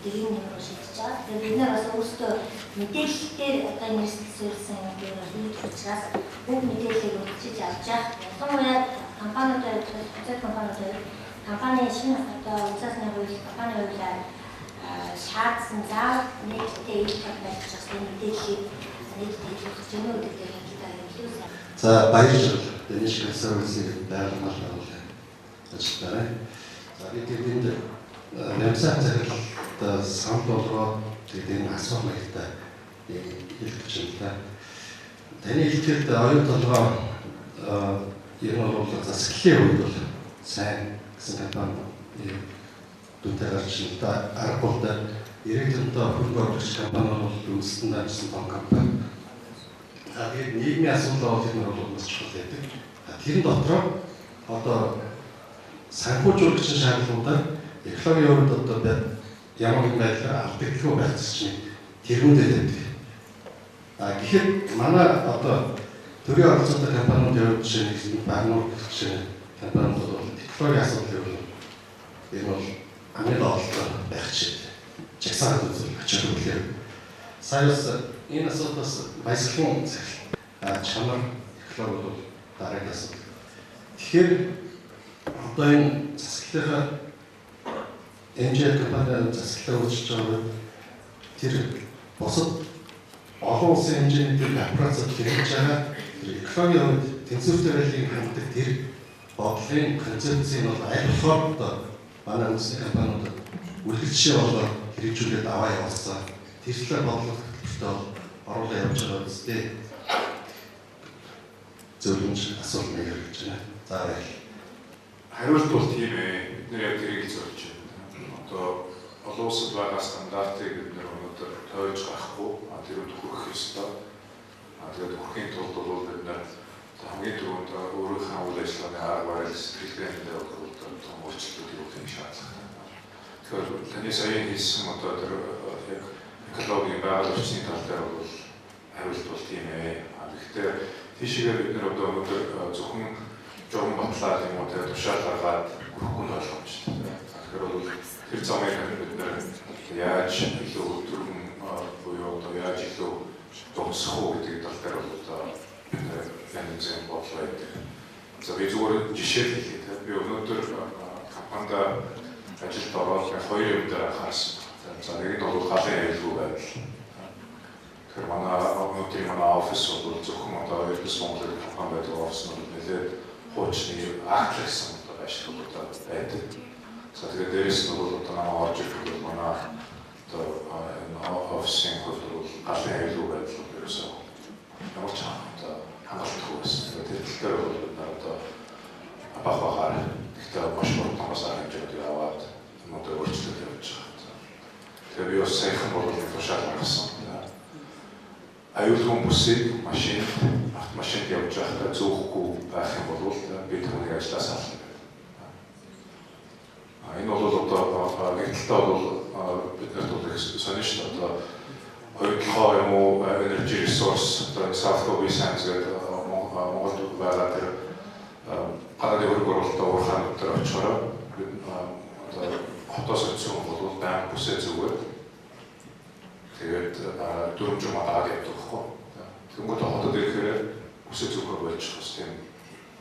гэдэг ийм нэмэр шийдэж байгаа. Тэгэхээр бид нар бас өөрсдөө мэдээлэлээр одоо энэ эрсдэл суурилсан юм гэдэг учраас бүх мэдээллийг өгчиж авч явах. Ялангуяа компаниудад компани шинэ одоо үндэсний хууль компани хуулиар шаардсан заа нийтдээ их байх гэсэн мэдээллийг нийтдээ хэлэх юм уу гэдэг юм хэлээ. За баярлалаа. Энэ шиг асуултыг байгаль ажиллагаа. За бид тэнд Нэмсэн захирлалд санал болгоод тэгээд энэ асуух маягтай хэлэх гэж байна. Таны хэлэхэд оюун толгой ер нь бол засаглалын үед бол сайн гэсэн компани дүнтэй гарч ирсэн. Аргууд ирээдүйд хөрөнгө оруулагч компани бол үндэстэн дамжсан том компани. Тэгээд нийгмийн асуудал бол энэ бол маш чухал байдаг. Тэр дотор одоо санхүүжүүлэгчийн шаардлагуудаар экологийн хувьд одоо ямар нэгэн байдлаар алдагдaltaгүй байх чинь тэргүүндээ байдаг. Гэхдээ манай одоо төрийн оролцоотой компаниуд жишээ нь Багнуур жишээ компаниуд бол экологийн асуудлыг энэ бол хамгийн ололтой байх чинь жагсаалт үзүүлэх чиглэлээр саяас энэ асуудлаас баясгалан чанар экологи бол дараагийн асуудал. Тэгэхээр одоо энэ засаглалынхаа энжил компани засаглалаа өөрчилж байгаа тэр бусад олон улсын хэмжээний корпорацууд хэрэгж байгаа экологийн хувьд тэнцвэртэй байдлыг ханддаг тэр бодлын концепцийг бол аль болохоор манай үндэсний компаниудад үргэлжлээ болоод хэрэгжүүлээд аваа явуулсан. Тэр талаар бодлого төлөвтэй оруулаа явж байгаа үстэй зөвлөмж асуулт нэг гэж байна. За баярлалаа. Хариулт бол тийм ээ. Бид нэр яг тэрийг зөвлөж байна. Одоо олон улсад байгаа стандартыг бид нэр өнөөдөр тойрж гарахгүй, тэрүүд хүрэх ёстой. Тэгээд хүрэхийн тулд бол бид нэр хамгийн түрүүнд өөрийнхөө үйл ажиллагааны арга барил сэтгэлгээндээ бол том өөрчлөлтүүд явуулах шаардлагатай. Тэгэхээр таны сая хэлсэн одоо тэр яг экологийн байгаль орчны тал дээр бол хариулт бол тийм ээ. Гэхдээ тийшээ бид нэр одоо өнөөдөр зөвхөн журам батлаад юм уу тэр тушаал гаргаад хүрхгүй нь ойлгомжтой. Тэгэхээр бол тэр замыг бид нэр яаж илүү түргэн буюу одоо яаж илүү томсох уу гэдэг тал дээр бол одоо фэнзэн бодлоо гэдэг. За би зүгээр жишээ хэлье. Би өнөөдөр компанид ажилд ороод 2 юм дээр анхаарсан. За нэг нь бол галын аюулгүй байдал. Тэр манай офис бол зөвхөн одоо Эрдэс Монголын компани байдаг офиснууд нэлээд хуучны артлсан одоо байшруулалтад байдаг. За тэгээд дээрээс нь бол одоо манай орж ирэх манай одоо офисын хувьд бол галын аюулгүй байдал ерөөсөө ямар ч хангалтгүй байсан. Тэгээд тэр бол одоо бахбахаар гэхдээ маш хурдан хэмжээнд яваад өнөөдөр өөрчлөлт явж байгаа. Тэгээд би бас саяхан бол тушаал гаргасан. Аюулгүй бүсийг автомашинд явж байхдаа зөөхгүй байх юм бол бид түүнийг ажлаас ална. Энэ бол одоо нэг талдаа бол биднэрт бол их сонирхолтой одоо хоёрдугаар юм уу energy resource одоо South Korea Sands гэдэг Монголд байгаа тэр гадаадын хөрөнгө оруулалтаа уурхаан дээр очороо одоо хотоос очсон бол баян бүсээ зүгээд тэгээд дөрөв жумаа дагаад явдаг байхгүй. Тэнгүүд хотод ирэхээр бүсээ зүгөө болчих бас тийм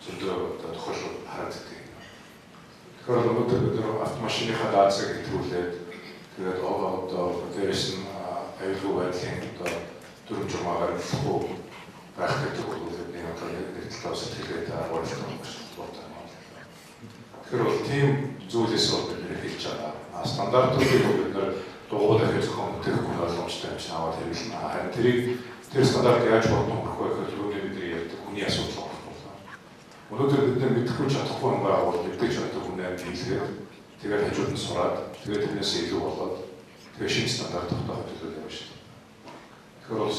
зөндөө тохиолдол харагддаг. Тэгэхээр өнөөдөр бид автомашиныхаа даацыг хэтрүүлээд тэгээд одоо дээрээс нь аюулгүй байдлын одоо дөрөв жумаагаар болохгүй байх гэдэг бол бидний одоо нэг талаас сэтгэлгээд агуулсан юм байна. Тэгэхээр бол тийм зүйлээс бол бид хэлж байгаа. Стандартуудыг бид дугуйд дахиж зохион бүтээхгүй ойлгомжтой юм чинь аваад хэрэглэнэ. Харин тэр стандарт яаж бодох вэ гэхээр түрүүний бидний ярьдаг хүний асуудал байна. Өнөөдөр бид мэдэхгүй чадахгүй юм байгаа бол мэдээж чаддаг хүнээр дийлгээд тэгээд хажууд нь сураад тэгээд тэрнээс илүү болоод тэгээд шинэ стандарт тогтооход төлөвлөж явна шүү дээ. Тэгэхээр бол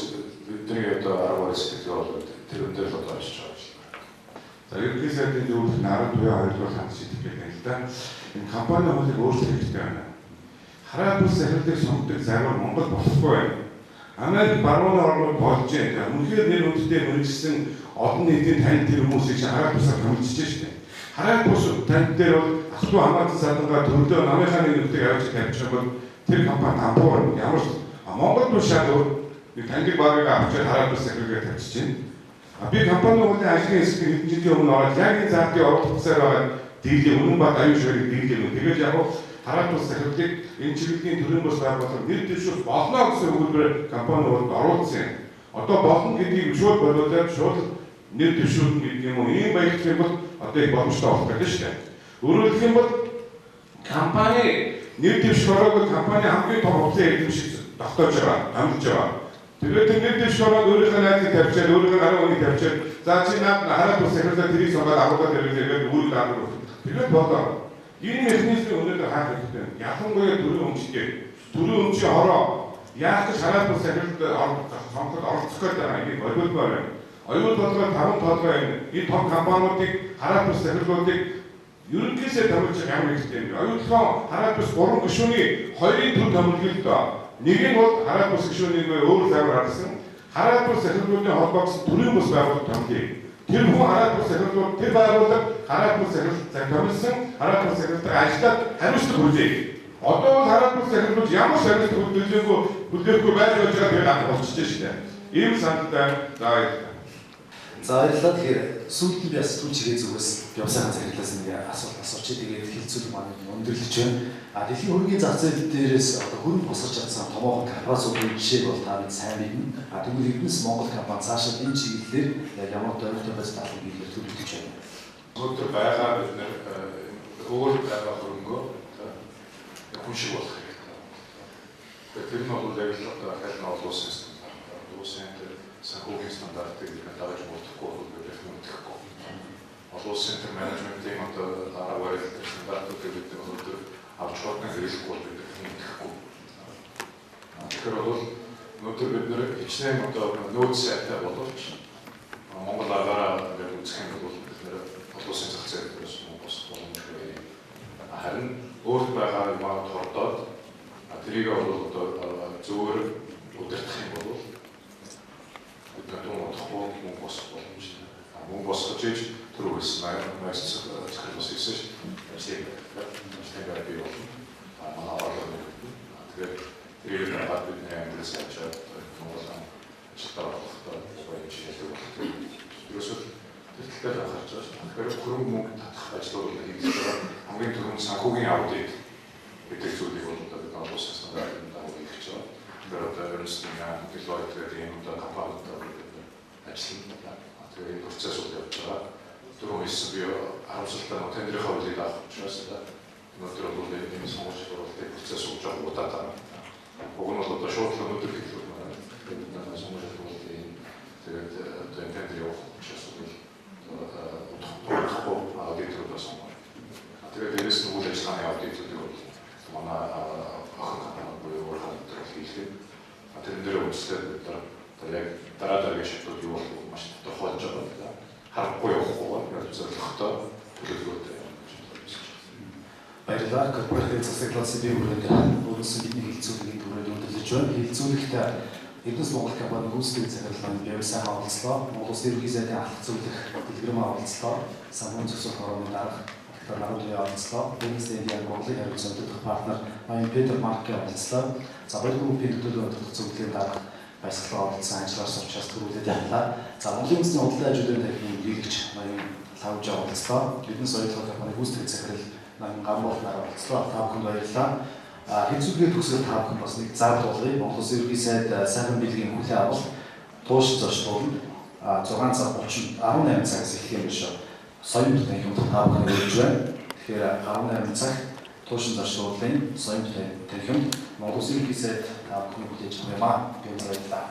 бидний одоо 10 сэтгэл бол тэрэн дээр л очиж байгаа шүү дээ. За ерөнхий сайдын зөвлөх 10 туяа 2 дугаар ханд сэтгэл байна л да. Энэ компани хуулийг өөрчлөх хэрэгтэй байна. Хараа бүс захирлыг сонгодог загвар Монгол болохгүй байна. Америк барууны орнууд болж байна. Үнэхээр нэр хүндтэй мөрөжсөн олон нийтийн танд тэр хүмүүсийг хараа бусаар хамжиж штэ. Хараа бус танд дээр бол ахлуу хамаатан садангаа төрлөө намынхаа нэг нүдийг авч тавьчих бол тэр компани амбуур ямар ч Монгол тушаал нэг тангиг багыг авчиж хараа бус захирлыг тавьчих чинь. Би компани хуулийн ажлын хэсгийг хэдэн жилийн өмнө ороод яг энэ заалтын оролцсоор байгаа дийлээ үнэн баг аюул ширхэг дийлээ. Тэгээд яг хараа бус захирлыг энэ чиглэлийн төрийн бус байгууллага нэр дэвшүүлж болно гэсэн өгүүлбэр компани хуулинд оруулсан юм. Одоо болно гэдгийг шууд бодоод шууд нэр дэвшүүлнэ гэдэг юм уу? Ийм баялаг юм бол одоо их боломжтой болох гэдэг шүү дээ. Өөрөөр хэлэх юм бол компани нэр дэвших ороогүй компани хамгийн том хувьцаа эзэмшиж тогтоож байгаа, амжиж байгаа. Тэгээд тэр нэр дэвших ороод өөрийнхөө найзыг тавьчаад, өөрийнхөө гарын үнийг тавьчаад, за чи наад хараад бас захирлаа тэрийг сонгоод аваад ирээд үүрэг даах. Тэгээд болоо. Энэ механизмын өнөөдөр хаах хэрэгтэй. Ялангуяа төрийн өмчтэй. Төрийн өмчийн хороо яах гэж хараад бас захирлд сонгоход оролцох гэдэг нэг ойлголтоор байна. Оюун толгой 5 толгой энэ том компаниудыг хараад бас захирлуудыг ерөнхийдөө томилж ямар хэрэгтэй юм. Оюун толгой хараад бас 3 гишүүний 2-ын төв томилгол доо. Нэг нь бол хараад бас гишүүнийг өөр завар харсан. Хараад бас захирлуудын холбоогдсон төрийн бас байгууллага томлъё. Тэр хүн хараад бас захирлууд тэр байгууллага хараад бас захирлууд томилсон хараад бас захирлууд ажиллаад хариуцлага хүлээе. Одоо хараад бас захирлууд ямар хариуцлага хүлээхгүй байж байгаа тэгээд болчихж шээ. Ийм саналтай За баярлалаа. Тэгэхээр сүүлд нь би бас түүчгээ зүгээс явсахан захирлаас нэг асуулт асуучих. Тэгээд хилцүүлэг маань өндөрлөж байна. Дэлхийн хөрөнгөний зах зээл дээрээс одоо хөрөнгө босгож чадсан томоохон корпорациудын жишээг бол та бид сайн мэднэ. Тэгвэл Эрдэнэс Монгол компани цаашаа энэ чиглэлээр ямар дөрөвтэй байж таах гэдгээр төлөвлөж байна. Өнөөдөр байгаа бид нэр өөр байгаа хөрөнгөө хүн шиг болох хэрэгтэй. Тэр нь бол яг л одоо хайлт нь олуулсан стандарт. Улсын санхүүгийн стандартыг дагаж болохгүй гэдэг нь мэдхгүй. Улсын менежментийн одоо дараа барилт стандартуудыг бид өнөөдөр авч хатна хэрэглэхгүй гэдэг нь мэдхгүй. Тэгэхээр бол өнөөдөр бид нэр хичнээн одоо нөөц сайтай боловч Монгол агаараа яг үзэх юм бол бид нэр улсын зах зээлээс бос боломжгүй. Харин өөр байгаа юмаа тордоод тэрийг бол одоо зөвөр удирдах юм бол Тэтгүүн отохгүй мөнгө босох боломжтой. Мөнгө босгож иж түрүүс маш захирлус хийсэн шүү. Тэгээд би бол манай орон тэгээд тэрийг аваад бидний англи сайчаад Монголын ажилтнаа болохтой гоё жишээ болдог. Ерөөсөө тэртэлтэй анхаарч байгаа. Тэгэхээр хөрөнгө мөнгө татах ажлууд хийх хамгийн түрүүнд санхүүгийн аудит гэдэг зүйлийг бол одоо улсын стандартын дагуу хийж байгаа. Тэр одоо Ernst & Young, Deloitte гэдэг юм одоо компаниудаар ажиллана. Тэгээд энэ процессыг явуулж байгаа. Түрүү хэлсэн би харамсалтай тендерийн хавлыг авах учраас өнөөдөр бол энэ сонгуулийн сургуулийн процесс болж байгаа удаад байгаа. Уг нь бол одоо шууд л өнөөдөр хэлэх байна. Тэгээд сонгуулийн сургуулийн тэгээд одоо энэ тендер явах учраас удахгүй аудиторудаас сонгоо. Тэгээд дээрээс нь үйл ажиллагааны аудиторыг бол манай охин компани буюу өөрөөр хэлбэл тэрэн дээр үндэслээд яг дараа дараагийн шатууд юу болох маш тохиолж байгаа. Харахгүй явахгүй яг зөвлөхтэй төлөвлөлттэй юм гэж байна. Баярлалаа. Корпоратив засаглалын бие бүрээд өөрөөсөө бидний хилцүүлгийг түрээд өндөрлөж байна. Хилцүүлэгтээ Эрдэнэс Монгол компани гүйцэтгэх захирлын бие сайхан оролцлоо. Монгол Улсын ерөнхий сайдын алх зөвлөх дэлгэрмээ оролцлоо. Санхүүгийн зөвшөөрөх хорооны дарга Наруудын оролцлоо. Эрдэнэс Эдийн Монголын хариуцсан төлөх партнер Аян Петр Маркийн оролцлоо. За баяр группийн төлөөлөл өдөртөх зөвлөлийн дарга баясгалан оролцсон ажлаас учраас төрүүлээд явлаа. За Монголын үндэсний худалдаа ажилтны тархины дийлэгч Аян Лавж оролцлоо. Эрдэнэс Оюутгын компани гүйцэтгэх захирал Аян Гамбол нар оролцлоо. Та бүхэнд баярлалаа. Хилцүүлгээ төгсгөл та бүхэн бас нэг зар туулгыг Монгол Улсын ерөнхий сайд сайхан бэлгийн хүлээн авалт тууш зочдууд 6 цаг 30 18 цагаас эхлэх юм биш үү? Соён төдний юм та бүхэн хэлж байна. Тэгэхээр 18 цаг туушин зочдын соён төдний Монгол Улсын ерөнхий сайд та бүхэн хүлээж авах юм аа. Би баярлалаа.